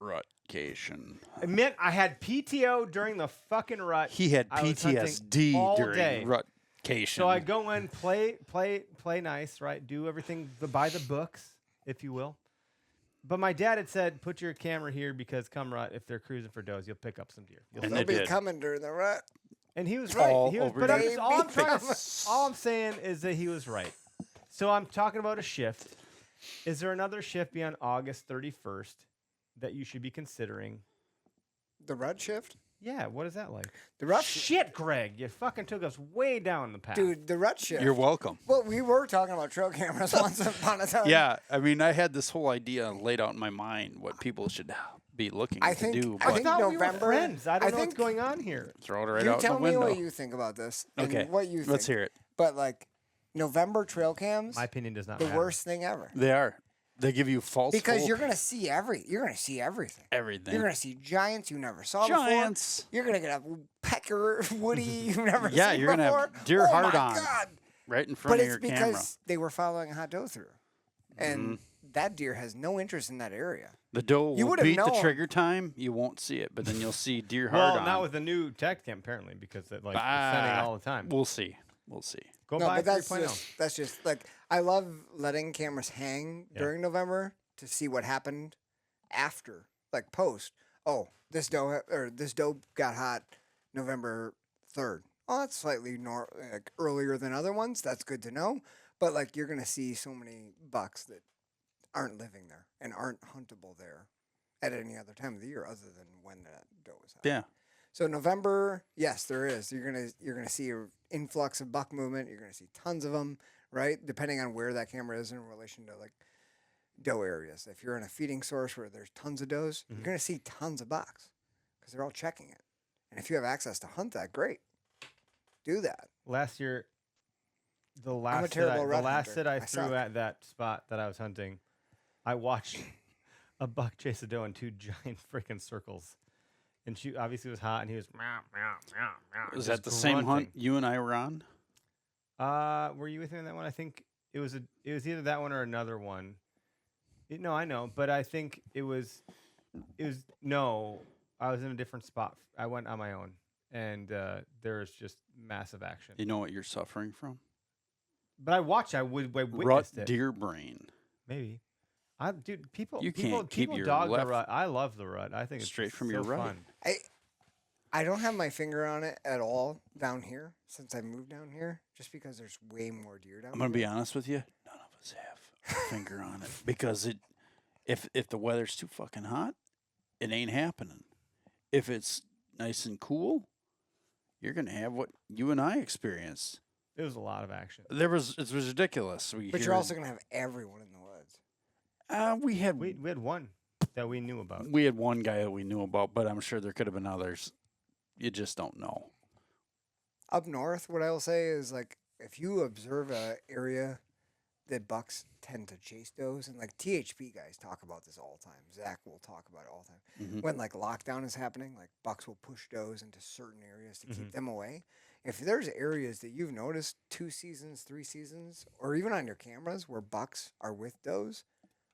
Rutcation. Admit I had PTO during the fucking rut. He had I was hunting PTSD all during day. rutcation. So I go in, play nice, right? Do everything by the books, if you will. But my dad had said, put your camera here because come rut, if they're cruising for does, you'll pick up some deer. You'll And They'll they be did. coming during the rut. And he was right. All He was, over but the I'm just, all I'm baby. trying to, all I'm saying is that he was right. So I'm talking about a shift. Is there another shift beyond August 31st that you should be considering? The rut shift? Yeah, what is that like? The rut Shit, Greg, you fucking took us way down the path. Dude, the rut shift. You're welcome. Well, we were talking about trail cameras once upon a time. Yeah, I mean, I had this whole idea laid out in my mind what people should be looking I to think- do, I but think thought we were November- friends. I don't I know think- what's going on here. throw it right You out tell the me window. what you think about this. And Okay, what you think. let's hear it. But like November trail cams, My opinion does not the matter. worst thing ever. They are. They give you false Because hope, you're gonna see everything. You're everything. gonna see giants you never saw Giants. before. You're gonna get a pecker woody you've never Yeah, seen you're gonna before. have deer oh hard my on God. right in front But of it's your because camera. they were following a hot doe through, and Mm-hmm. that deer has no interest in that area. The doe You will would've beat the known. trigger time. You won't see it, but then you'll see deer hard Well, on. not with the new Tactacam, apparently, because it like Ah, it's sending it all the time. We'll see. We'll see. Go No, buy but that's 3.0. just like I love letting cameras hang during November to see what happened after, like post. Oh, this doe got hot November 3rd. Oh, that's slightly like earlier than other ones. That's good to know. But like you're gonna see so many bucks that aren't living there and aren't huntable there at any other time of the year other than when that doe is hot. Yeah. So November, yes, there is. You're gonna see an influx of buck movement. You're gonna see tons of them, right? Depending on where that camera is in relation to like doe areas. If you're in a feeding source where there's tons of does, you're gonna see tons of bucks because they're all checking it. And if you have access to hunt that, great, do that. Last year, the a last terrible the rut last hunter. sit I I threw suck. at that spot that I was hunting, I watched a buck chase a doe in two giant freaking circles. And she obviously was hot, and he was meow, meow, meow, meow. Was just that the same hunt grunting. you and I were on? Were you with me on that one? I think it was either that one or another one. No, I know, but I think it was no. I was in a different spot. I went on my own, and there was just massive action. You know what you're suffering from? But I watched. I Rut witnessed it. deer brain. Maybe. Dude, people. You people, can't keep people your dog left the rut. I love the rut. I think it's straight just from so your right. fun. I don't have my finger on it at all down here since I moved down here, just because there's way more deer down I'm gonna be here. honest with you. None of us have a finger on it because if the weather's too fucking hot, it ain't happening. If it's nice and cool, you're gonna have what you and I experienced. It was a lot of action. It was ridiculous. But you're also gonna have everyone in the woods. we had We had one that we knew about. we had one guy that we knew about, but I'm sure there could have been others. You just don't know. Up north, what I will say is like if you observe a area that bucks tend to chase does, and like THP guys talk about this all the time. Zach will talk about it all the time. Mhm. When like lockdown is happening, like bucks will push does into certain areas to Mm-hmm. keep them away. If there's areas that you've noticed 2 seasons, 3 seasons, or even on your cameras where bucks are with does,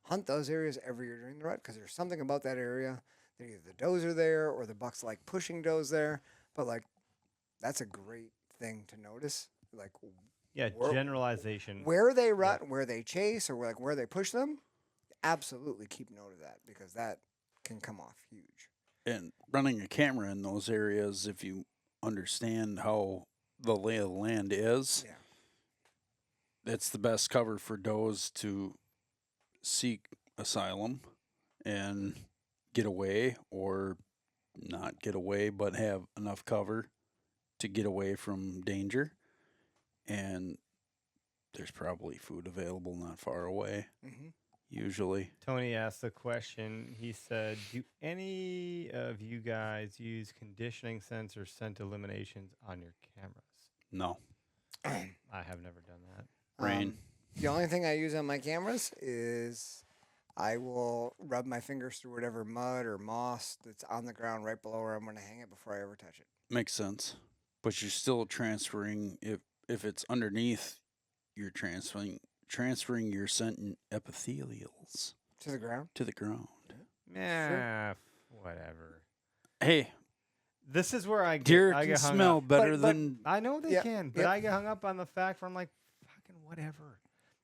hunt those areas every year during the rut because there's something about that area that either the does are there or the bucks like pushing does there. But like that's a great thing to notice. Like Yeah, Where- generalization. where they rut, where they chase, or like where they push them, absolutely keep note of that because that can come off huge. And running a camera in those areas, if you understand how the lay of the land is, Yeah. it's the best cover for does to seek asylum and get away, or not get away, but have enough cover to get away from danger. And there's probably food available not far away, usually. Tony asked the question. He said, do any of you guys use conditioning scents or scent eliminations on your cameras? No. I have never done that. Rain. The only thing I use on my cameras is I will rub my fingers through whatever mud or moss that's on the ground right below where I'm going to hang it before I ever touch it. Makes sense. But you're still transferring, if it's underneath, you're transferring your scent and epithelials To the ground? to the ground. Yeah, whatever. Hey, This is where I deer get can hung smell up. better But- than I know they Yep, can, but yep. I get hung up on the fact where I'm like, fucking whatever.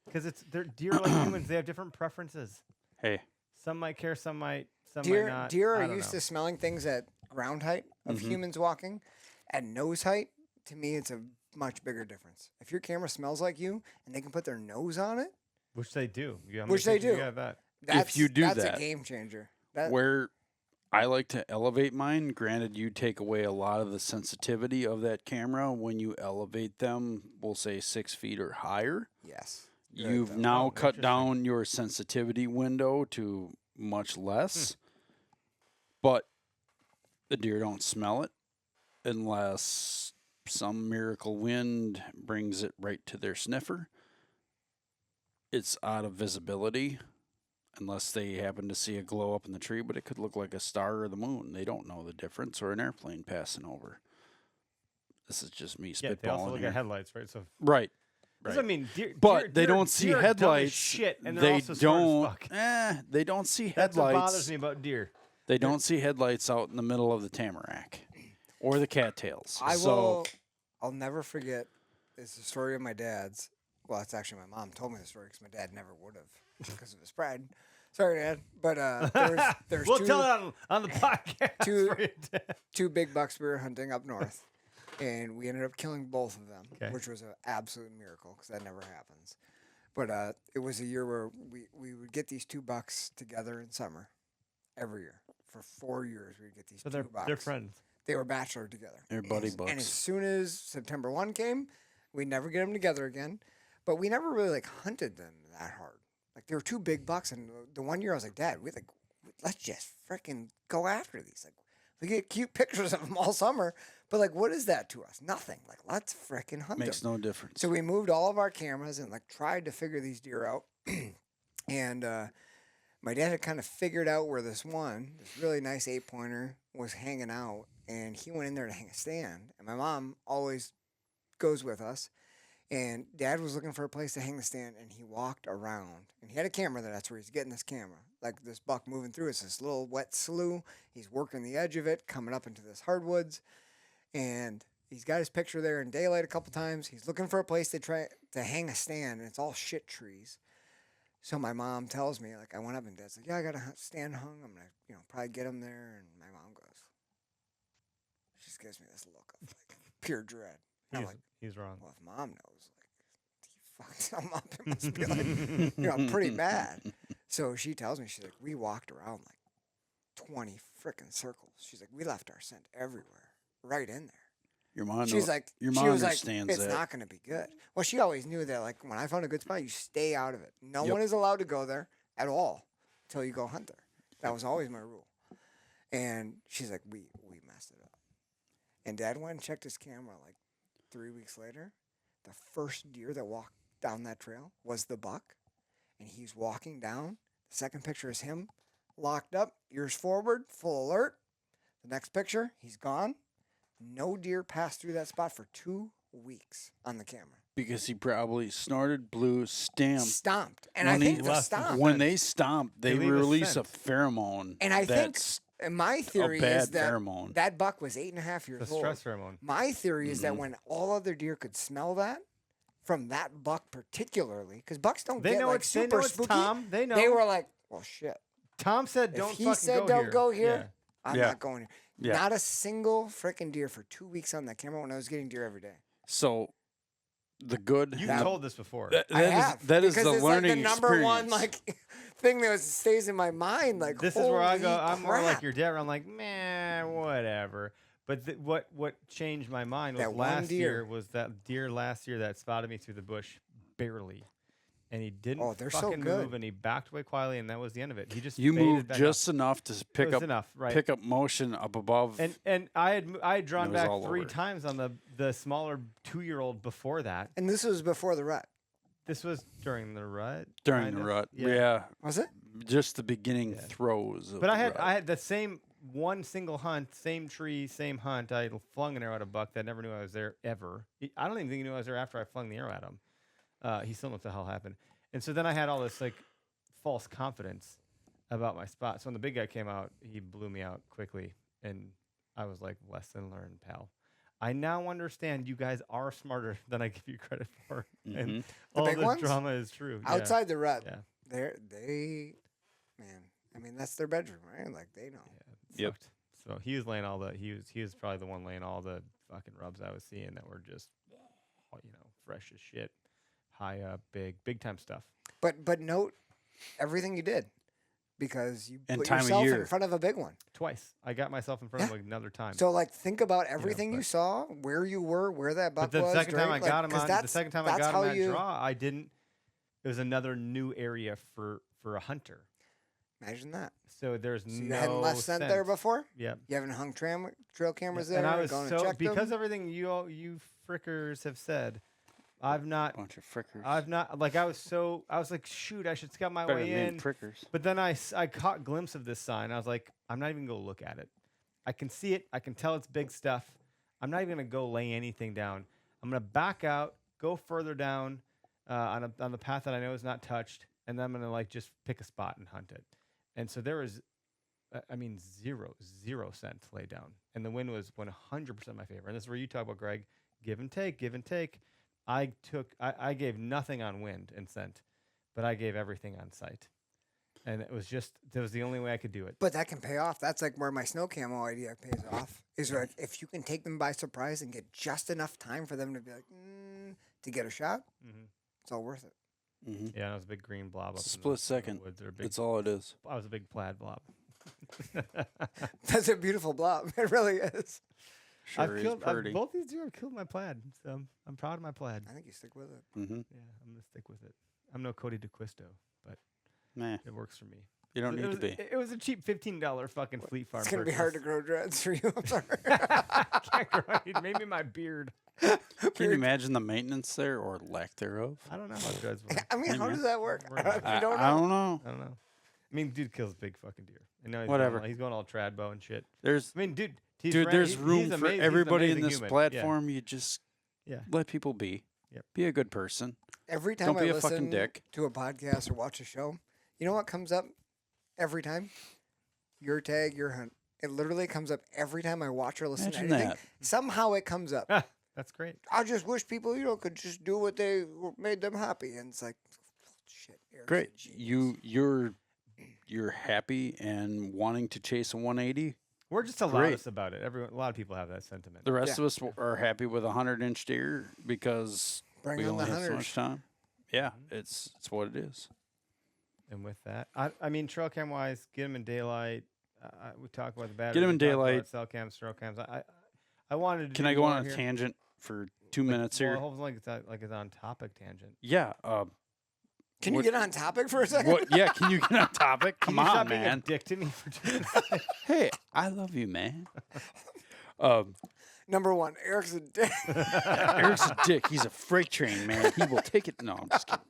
Because they're deer like humans. They have different preferences. hey. Some might care, some might Deer, not. deer I are don't used know. to smelling things at ground height of Mhm. humans walking. At nose height, to me, it's a much bigger difference. If your camera smells like you and they can put their nose on it, Which they do. Yeah, how Which many they pictures do. You have that? that's, you do that's that, a game changer. That, Where I like to elevate mine, granted, you take away a lot of the sensitivity of that camera when you elevate them, we'll say 6 feet or higher. yes. You've though. now Oh, cut interesting. down your sensitivity window to much less, but the deer don't smell it unless some miracle wind brings it right to their sniffer. It's out of visibility unless they happen to see a glow up in the tree, but it could look like a star or the moon. They don't know the difference, or an airplane passing over. This is just me Yeah, they also spitballing look here. at headlights, right? So Right. Does Right. I mean, But they don't see deer are dumb as headlights. shit, and they're They also don't. smart as fuck. They don't see That's what bothers headlights. me about deer. They don't see headlights out in the middle of the tamarack or the cattails. I'll never forget. It's the story of my dad's. Well, it's actually my mom told me the story because my dad never would have because of his pride. Sorry, Dad. But there's We'll two, tell it on the podcast. two- for your dad. two big bucks we were hunting up north, and we ended up killing both of them, Okay. which was an absolute miracle because that never happens. But it was a year where we would get these 2 bucks together in summer every year. For 4 years, we'd get these So 2 bucks. they're friends. They were bachelor together. They're buddy And as bucks. soon as September 1 came, we'd never get them together again. But we never really hunted them that hard. Like they were 2 big bucks, and the one year I was like, Dad, let's just freaking go after these. Like we get cute pictures of them all summer, but like what is that to us? Nothing. Like let's freaking hunt Makes them. no difference. So we moved all of our cameras and like tried to figure these deer out. And my dad had kind of figured out where this really nice 8-pointer was hanging out, and he went in there to hang a stand. And my mom always goes with us. And Dad was looking for a place to hang the stand, and he walked around. And he had a camera there. That's where he's getting this camera. Like this buck moving through. It's this little wet slough. He's working the edge of it, coming up into this hardwoods. And he's got his picture there in daylight a couple times. He's looking for a place to hang a stand, and it's all shit trees. So my mom tells me, like, I went up and Dad's like, yeah, I got a stand hung. I'm going to, probably get him there. And my mom goes, she just gives me this look of like pure dread. And I'm like, He's wrong. well, if Mom knows, like, he fucked him up, it must be like, pretty bad. So she tells me, she's like, we walked around like 20 frickin' circles. She's like, we left our scent everywhere, right in there. Your mom. She's like, your she mom was like, understands it's that. not going to be good. Well, she always knew that, like, when I found a good spot, you stay out of it. No Yep. one is allowed to go there at all until you go hunt there. That was always my rule. And she's like, we messed it up. And Dad went and checked his camera like 3 weeks later. The first deer that walked down that trail was the buck. And he's walking down. The second picture is him locked up, ears forward, full alert. The next picture, he's gone. No deer passed through that spot for 2 weeks on the camera. Because he probably snorted, blew, stamped. Stomped. And When I he think the left- stomp. When they stomp, they They leave a release a scent. pheromone. And I think that's my theory a bad is that pheromone. that buck was 8.5 The years old. stress pheromone. My theory is that Mhm. when all other deer could smell that, from that buck particularly, because bucks don't They get know like it's super it's spooky. Tom. They know. They were like, well, shit. Tom said, If "Don't he fucking said go don't here." go here, Yeah. I'm Yeah. not going here. Yeah. Not a single freaking deer for 2 weeks on that camera when I was getting deer every day. So the good. You've told this before. That is because the it's learning like the number one experience. thing that stays in my mind. Like This is where I go. holy I'm more like crap. your dad. Where I'm like, man, whatever. But what changed my mind was That one last deer. year was that deer last year that spotted me through the bush barely, and he didn't Oh, they're so fucking good. move, and he backed away quietly, and that was the end of it. He just You faded moved back just enough to up. pick It was up enough, right? pick up motion up above. And I had drawn It was back all 3 over. times on the smaller 2-year-old before that. And this was before the rut, This was during the rut. during kind the of. rut. Yeah. Yeah, was it? just the beginning Yeah. throws. Of But the I rut. had the same one single hunt, same tree, same hunt. I flung an arrow at a buck that never knew I was there ever. I don't even think he knew I was there after I flung the arrow at him. He still knows what the hell happened. And so then I had all this like false confidence about my spot. So when the big guy came out, he blew me out quickly, and I was like, lesson learned, pal. I now understand you guys are smarter than I give you credit for, and Mhm. all big this ones? drama is true. Yeah. Outside the rut, Yeah. man. I mean, that's their bedroom, right? Like they know. It Yep. sucked. So he was laying all the he was probably the one laying all the fucking rubs I was seeing that were just fresh as shit, high up, big time stuff. But note everything you did because you And put time of yourself in year. front of a big one. Twice I got myself in front of another time. So like think about everything you but- saw, where you were, where that buck but the was. second time I during- got him 'cause on that's- the second time I that's got him how that you draw, I didn't. It was another new area for a hunter. imagine that. So there's So you no hadn't left scent there sense. before. Yeah. You haven't hung trail cameras there. And I was gone and so checked because them? everything you frickers have said, I've not Bunch of frickers. I was like, shoot, I should scout my Better way name in. frickers. But then I caught a glimpse of this sign. I was like, I'm not even going to look at it. I can see it. I can tell it's big stuff. I'm not even going to go lay anything down. I'm going to back out, go further down on the path that I know is not touched, and then I'm going to like just pick a spot and hunt it. And so there was, zero scent laid down. And the wind was 100% my favor. And this is where you talk about, Greg, give and take, give and take. I gave nothing on wind and scent, but I gave everything on sight. And that was the only way I could do it. But that can pay off. That's like where my snow camo idea pays off. Is like if you can take them by surprise and get just enough time for them to be like, to get a shot, it's all worth it. Mm-hmm. Yeah, I was a big green blob. It's a Up in split the second. woods, or a big, That's all it is. I was a big plaid blob. That's a beautiful blob. It really is. Sure is pretty. Both these deer have killed my plaid, so I'm proud of my plaid. I think you stick with it. Mm-hmm. Yeah, I'm gonna stick with it. I'm no Cody DeQuisto, but Nah, it works for me. you don't need to be. It was a cheap $15 fucking Fleet Farm. It's gonna be hard to grow dreads for you. I'm sorry. Can't grow it. Maybe my beard. Can you imagine the maintenance there or lack thereof? I don't know how dreads work. I mean, Hey, how man. does that work? Worry about If I you don't know. don't know. I don't know. I mean, dude kills big fucking deer. And now Whatever. He's going all trad bow and shit. There's I mean, dude, there's room for everybody in this human. platform. You just Yeah. let people be. Yep. Be a good person. Every time Don't be I a fucking listen dick. to a podcast or watch a show, you know what comes up every time? Your tag, your hunt. It literally comes up every time I watch or listen Imagine to anything. that. Somehow it comes up. Yeah. That's great. I just wish people, could just do what made them happy. And it's like, shit. Eric's a Great. genius. You're happy and wanting to chase a 180. We're just the Great. loudest about it. A lot of people have that sentiment. The rest Yeah. of us are happy with a 100-inch deer because Bring we on only the have so hunters. much time. Yeah, it's what it is. And with that, I mean, trail cam wise, get them in daylight. We talk about the battery. Get 'em in we talk about daylight. Cell cams, trail cams. I wanted to. Can do I go more on a here. tangent for 2 minutes here? Well, hopefully it's on topic tangent. Yeah. Can you what- get on topic for a second? What? Yeah. Can you get on topic? Come Can you on, stop being a man. dick to me for doing Hey, I love you, man. Number one, Eric's a dick. Eric's a dick. He's a freight train, man. He will take it. No, I'm just kidding.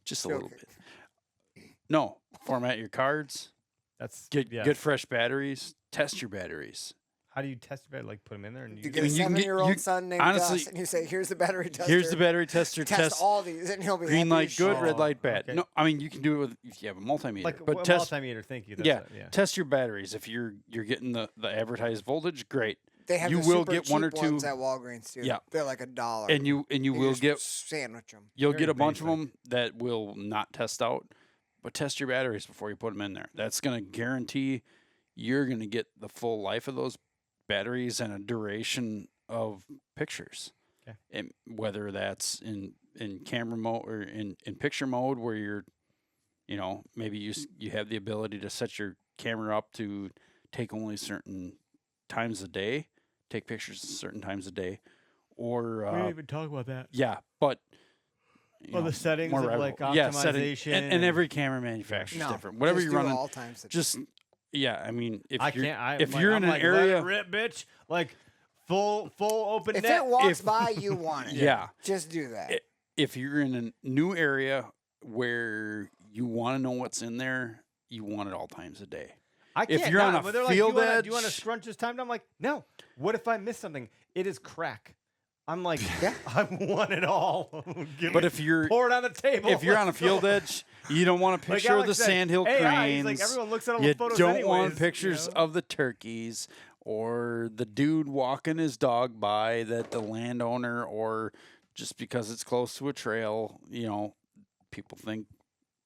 Just a little Joking. bit. No. Format your cards. That's Get fresh batteries. Test your batteries. How do you test your battery? Like put them in there and You use get a mean, you can get- 7-year-old you- son named honestly, Gus, and you say, "Here's the battery tester. Here's the battery tester. Test all these," and he'll be green happy light as good, shit. red light bad. okay. No, I mean you can do it with if you have a multimeter. like but a test multimeter. Thank you. That's yeah, yeah. test your batteries. If you're getting the advertised voltage, great. They have You the will super get one cheap or two- ones at Walgreens too. Yeah. They're like $1. And you will just get sandwich them. you'll Very get a bunch of basic. them that will not test out, but test your batteries before you put them in there. That's going to guarantee you're going to get the full life of those batteries and a duration of pictures. Okay. And whether that's in camera mode or in picture mode, where you're, you know, maybe you have the ability to set your camera up to take only certain times a day, take pictures certain times a day, or we didn't even talk about that. yeah, but Well, the settings more of like yeah, setting- optimization, and every camera manufacturer is No, different. Whatever just you're do running, all times. just yeah. I mean, if I you're can't. if you're in an let area, it rip, bitch, like full open If net. it walks if- by, you want it. yeah, Just do that. if you're in a new area where you want to know what's in there, you want it all times a day. I if can't you're on not, a but they're field like, do you want to edge- scrunch this time down? I'm like, no. What if I miss something? It is crack. I'm like, Yeah. I want it all. But if you're pour it on the table, if you're on a let's field go. edge, you don't want a Like picture of the Alex said, sandhill AI, he's cranes. like, everyone looks at all you the photos don't anyways, want you pictures know? of the turkeys or the dude walking his dog by that the landowner, or just because it's close to a trail, you know, people think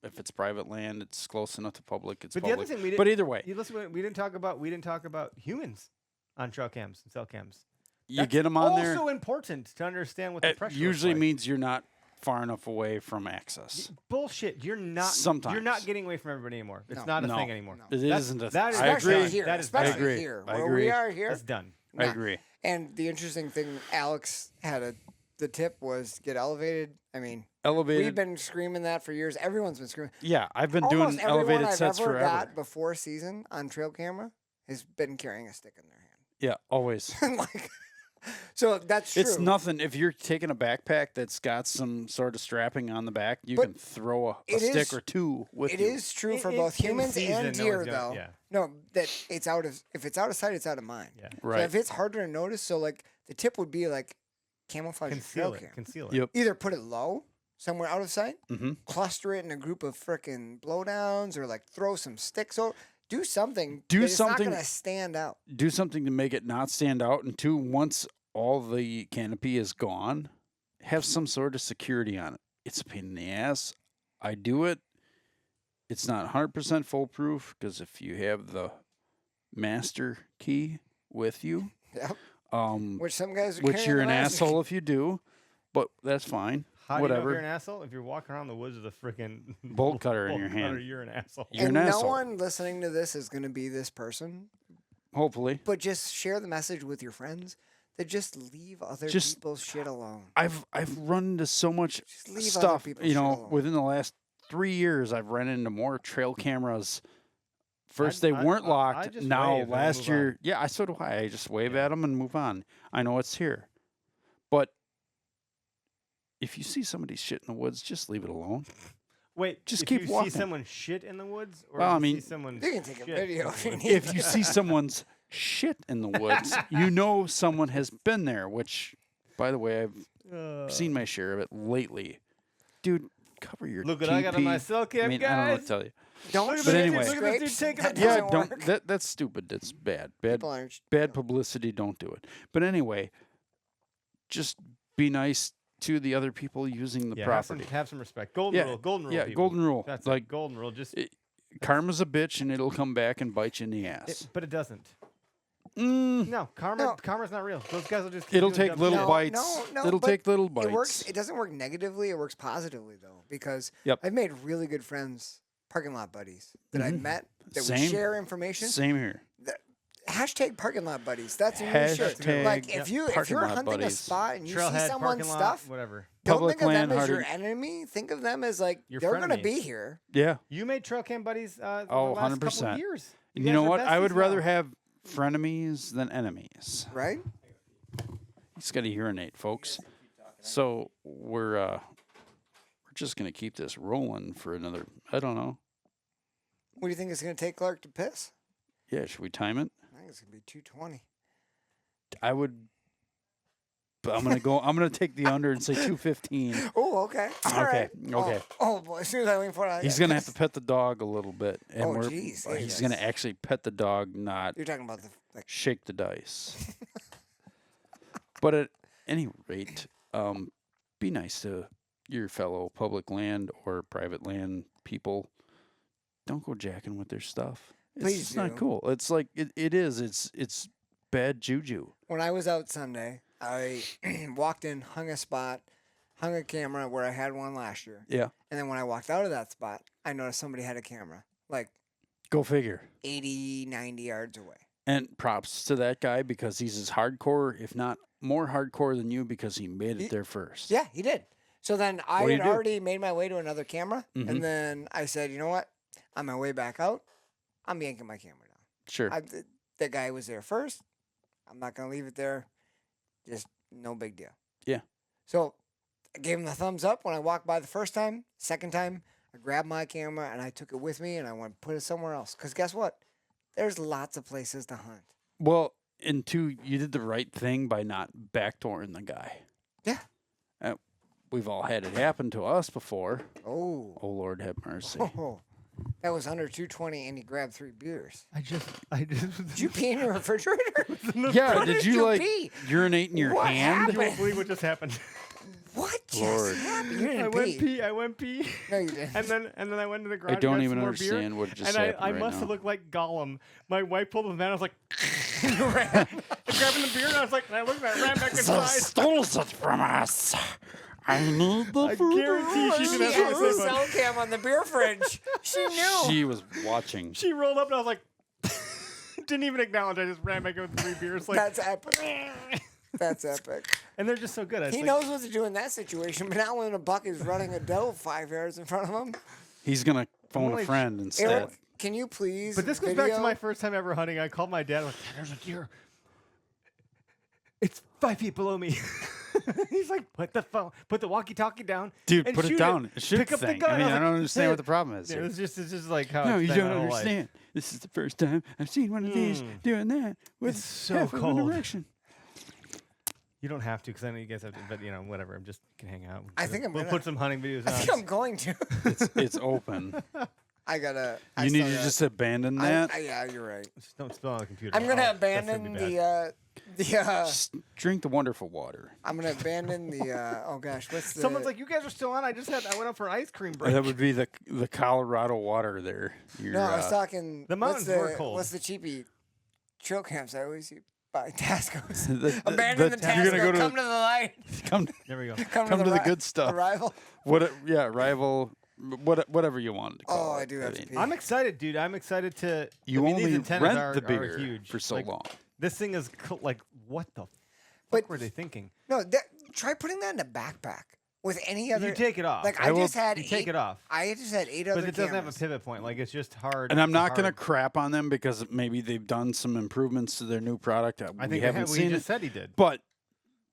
if it's private land, it's close enough to public. It's But the public. other thing we didn't, But either way, you listen, we didn't talk about humans on trail cams and cell cams. you That's get them on there. Also important to understand what the It pressure. usually looks like. means you're not far enough away from access. Bullshit. You're not. You're Sometimes. not getting away from everybody anymore. It's No. not a No. thing anymore. No. It That's- isn't a that is I Especially agree. here. That is especially I agree. here. I Where agree. we are here. That's done. I Nah. agree. And the interesting thing, Alex had the tip was get elevated. I mean, Elevated. we've been screaming that for years. Everyone's been screaming. Yeah, I've been Almost doing everyone elevated I've sets ever forever. got before season on trail camera has been carrying a stick in their Yeah, always. hand. Like, so that's true. It's nothing. If you're taking a backpack that's got some sort of strapping on the back, you But can throw a it stick is- or two with It you. is true for In- both in humans season, and no deer, one's gonna- though. yeah. No, that it's out of if it's out of sight, it's out of mind. Yeah. So Right. if it's harder to notice, so like the tip would be like camouflage your trail Conceal it. cam. Conceal it. Yep. Either put it low, somewhere out of sight, Mm-hmm. cluster it in a group of frickin' blowdowns, or like throw some sticks. So do something. Do that it's something- not gonna stand out. Do something to make it not stand out. And two, once all the canopy is gone, have some sort of security on it. It's a pain in the ass. I do it. It's not 100% foolproof because if you have the master key with you, Yep. um, Which some guys are which carrying you're the an master asshole if you do, but that's fine. How do you know if Whatever. you're an asshole? If you're walking around the woods with a freaking Bolt cutter in your hand. you're an asshole. You're and an no asshole. one listening to this is gonna be this person, Hopefully. but just share the message with your friends that just leave other Just- people's shit alone. I've run into so much Just leave other stuff. people's You shit know, alone. within the last 3 years, I've run into more trail cameras. First, they I weren't locked. just Now, wave and last move year, on. yeah, I so do I. I just wave Yeah. at them and move on. I know it's here, but if you see somebody's shit in the woods, just leave it alone. Wait, Just if keep you walking. see someone shit in the woods, or Well, if I you mean, see someone You can take a shit video in if the you woods? need. If you see someone's shit in the woods, you know someone has been there. Which, by the way, I've seen my share of it lately. Dude, cover your Look what I got on my TP. cell cam, I mean, I don't know what guys. to tell you. Don't Look at But shoot anyway. the Look at this dude scrapes. taking That a Yeah, doesn't don't. work. That's stupid. That's bad. Bad. People aren't- Bad publicity. Don't do it. But anyway, just be nice to the other people using the Yeah, property. have some respect. Golden Yeah, rule. Golden rule. yeah, people. golden rule. That's Like, like golden rule. Just, Karma's a bitch, and it'll come back and bite you in the ass. but it doesn't. Mm, No, No. karma's not real. Those guys will just. Keep it'll doing take dumb little shit. No, bites. no, it'll but take little bites. It works. It doesn't work negatively. It works positively though, because Yep. I've made really good friends, parking lot buddies that I Mhm. met that would Same. share information. Same here. Hashtag parking lot buddies. That's a new shit. Hashtag Like if you're parking lot hunting a buddies. spot and you see Trailhead, someone's parking lot, stuff, whatever. don't Public think of land, them as your harder- enemy. Think of them as like Your they're gonna frenemies. be here. Yeah. You made trail cam buddies. Oh, the last couple 100%. of years. And guys you know are what? I would besties rather now. have frenemies than enemies. Right? He's got to urinate, folks. So we're just gonna keep this rolling for another. I don't know. What do you think it's gonna take Clark to piss? Yeah, should we time it? I think it's gonna be 2:20. I would. But I'm gonna go. I'm gonna take the under and say 2:15. Oh, okay. All Okay, right. okay. Oh, boy. As soon as I lean forward, He's gonna have to pet the dog a little bit, and Oh, jeez. Hey, he's gonna that's- actually pet the dog, not You're talking about the like. shake the dice. But at any rate, be nice to your fellow public land or private land people. Don't go jacking with their stuff. It's Please just not do. cool. It's like it is. It's bad juju. When I was out Sunday, I walked in, hung a camera where I had one last year. Yeah. And then when I walked out of that spot, I noticed somebody had a camera like Go figure. 80, 90 yards away. And props to that guy because he's as hardcore, if not more hardcore than you, because he made it there first. Yeah, he did. So then I What do had you do? already made my way to another camera. Mhm. And then I said, you know what? On my way back out, I'm yanking my camera down. Sure. The guy was there first. I'm not going to leave it there. Just no big deal. Yeah. So I gave him the thumbs up when I walked by the first time. Second time, I grabbed my camera and I took it with me and I went put it somewhere else. Because guess what? There's lots of places to hunt. Well, and two, you did the right thing by not backdooring the guy. Yeah. We've all had it happen to us before. Oh. Oh, Lord have mercy. Oh. That was under 220 and he grabbed 3 beers. I just. Did you pee in your refrigerator? Yeah, Where did you like pee? urinate in your What hand? You won't believe what just happened. What just Lord. happened? You I didn't went pee. pee. I went pee. No, you didn't. And then I went to the garage. I don't got even some more beer, understand what just and happened I right must now. have looked like Gollum. My wife pulled the van. I was like, grabbing the beer, and I was like, and I looked and I ran back They inside. stole it from us. I need the I food. guarantee she She didn't had have the something to say about cell cam on the beer fridge. She knew. She was watching. She rolled up and I was like, didn't even acknowledge. I just ran back in with 3 beers. Like, That's epic. That's epic. and they're just so good. It's He like, knows what to do in that situation, but now when a buck is running a doe 5 yards in front of him, He's going to phone Holy a friend instead. Eric, can you please? But this goes back to video- my first time ever hunting. I called my dad. I'm like, Dad, there's a deer. It's 5 feet below me. He's like, put the phone, put the walkie-talkie down, Dude, and put it shoot down. Shoot Pick the up the thing. gun. I mean, was I don't like, understand what the problem is. Yeah, here. it's just like how. No, it's you been don't my whole life. understand. This is the first time I've seen one of these doing that with It's so half of an cold. erection. You don't have to, because I know you guys have to. But whatever. I'm just can hang out. I think I'm We'll gonna- put some hunting videos I on. think I'm going to. It's open. I gotta. You need to just abandon that. Yeah, you're right. Just don't spill on the computer. I'm gonna That's gonna abandon be bad. the. Just drink the wonderful water. I'm gonna abandon the. Oh gosh, what's the? Someone's like, you guys are still on. I went up for an ice cream break. That would be the Colorado water there. No, I was talking. The mountains were cold. What's the cheapy trail camps I always buy? Tasco's. the- Abandon the you're gonna Tasco. go to Come to the light. come There we go. Come to the ri- good stuff. Arrival. rival, whatever you wanted to call Oh, it. I do have to pee. I'm excited, dude. I'm excited to. You I mean, these only antennas rent are, the are beer huge. for so Like, long. This thing is like, what the But- fuck were they thinking? No, try putting that in a backpack with any other. You take it off. Like I will- just had you take it off. I just had 8 other. But it doesn't have a cameras. pivot point. Like, it's just hard. And I'm it's not going to hard. crap on them because maybe they've done some improvements to their new product. I we think they haven't have. seen We just it. said he did. But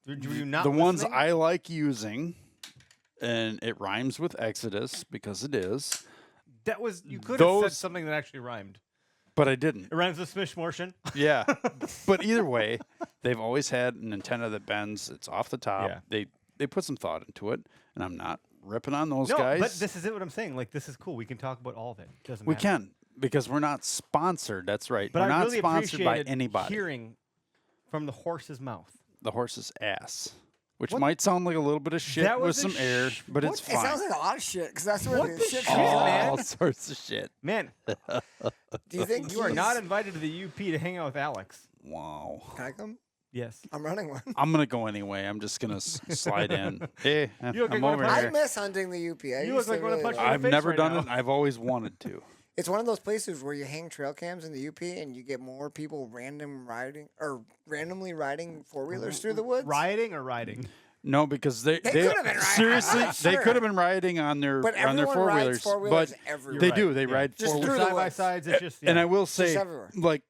Were you not the ones listening? I like using, and it rhymes with Exodus because it is, That was you could have said those- something that actually rhymed. but I didn't. It rhymes with Smishmortion. Yeah. But either way, they've always had an antenna that bends. It's off the top. Yeah. They put some thought into it, and I'm not ripping on those No, guys. but this is it. What I'm saying. Like, this is cool. We can talk about all of it. Doesn't we matter. can because we're not sponsored. That's right. But we're I not really sponsored by appreciated anybody. hearing from the horse's mouth. The horse's ass, which What? might sound like a little bit of shit That with was a some air, but what? it's It fine. sounds like a lot of shit because that's where What the the shit shit, comes from. man? All sorts of shit. Man, Do you think you are he's- not invited to the UP to hang out with Alex. Wow. Can I come? Yes. I'm running one. I'm gonna go anyway. I'm just gonna slide in. Hey, You look like I'm one of over our- I here. miss hunting the UP. I You used look like to one of really Punch like in it. the I've never right done now. it. I've always wanted to. It's one of those places where you hang trail cams in the UP and you get more people randomly riding 4-wheelers through the woods. Rioting or riding? No, because they They could have been riding. seriously I'm they sure. could have been riding on their But on their everyone four rides wheelers, four-wheelers but everywhere. they You're do. right, They yeah. ride Just four through wheelers. the Side by woods. sides. It's just. And yeah. I will Just say, everywhere. like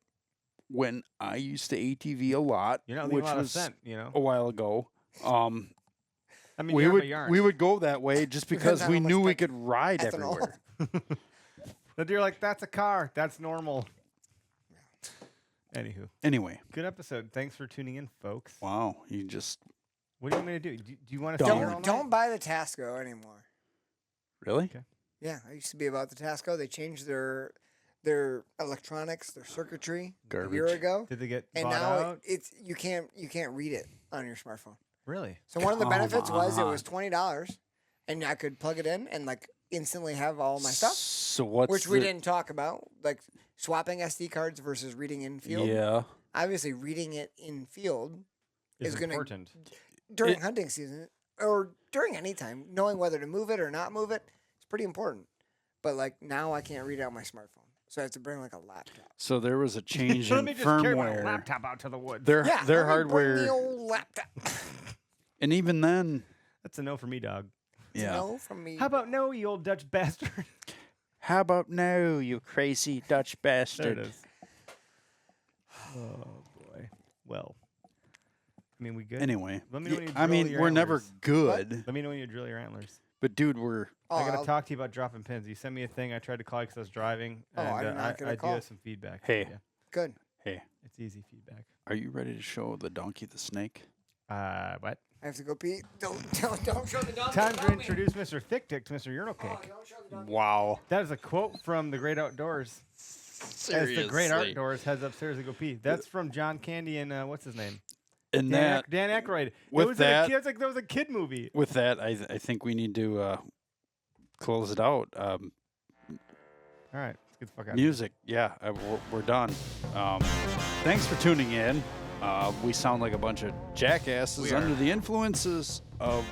when I used to ATV a lot, You're not leaving which a lot of was scent, you know. a while ago, I mean, we yarn would by yarn. we would go that way just because on we how much knew we pet- could ride ethanol. everywhere. But you're like, that's a car. That's normal. Anywho, Anyway, good episode. Thanks for tuning in, folks. wow, you just What do you want me to do? Do you want to Don't- stay here all Don't night? buy the Tasco anymore. really? Okay. Yeah, I used to be about the Tasco. They changed their electronics, their circuitry a year Garbage. ago, Did they get and bought now out? it's you can't read it on your smartphone. Really? So one of the Come benefits was it on. was $20, and I could plug it in and like instantly have all my stuff, So what's which we the- didn't talk about, like swapping SD cards versus reading in field. Yeah, Obviously, reading it in field is going to important. during hunting season or during any time, knowing whether to move it or not move it is pretty important. But like now, I can't read out my smartphone, so I have to bring like a laptop. So there was a change in Let me just carry my firmware. laptop out to the woods. Their Yeah, their let me bring hardware, the old laptop. and even then, That's a no for me, dog. yeah. No, from me. How about no, you old Dutch bastard? How about no, you crazy Dutch There bastard? it is. Oh boy. Well, I mean, we good. Anyway, Let me know when you I drill mean, your we're never antlers. good, Let me know when you drill your antlers. but dude, we're Oh, I gotta I'll- talk to you about dropping pins. You sent me a thing. I tried to call you because I was driving. Oh, and, I'm not gonna I do call. have some feedback. Hey. Yeah, Good. hey. it's easy feedback. Are you ready to show the donkey the snake? What? I have to go pee. Don't show the dog. Time to introduce Mr. Thick Dick to Mr. Urinal Cake. Don't show the dog. Wow. That is a quote from The Great Outdoors. As the Great Outdoors heads upstairs to go pee. That's from John Candy and what's his name? And that, Dan Aykroyd. with it was that- it was like that was a kid movie. with that, I think we need to close it out. All right, let's get the fuck out. Music, yeah, we're done. Thanks for tuning in. We sound like a bunch of jackasses We are. under the influences of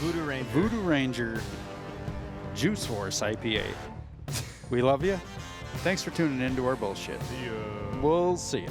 Voodoo Ranger. Voodoo Ranger Juice Force IPA. We love you. Thanks for tuning in to our bullshit. See ya. We'll see ya.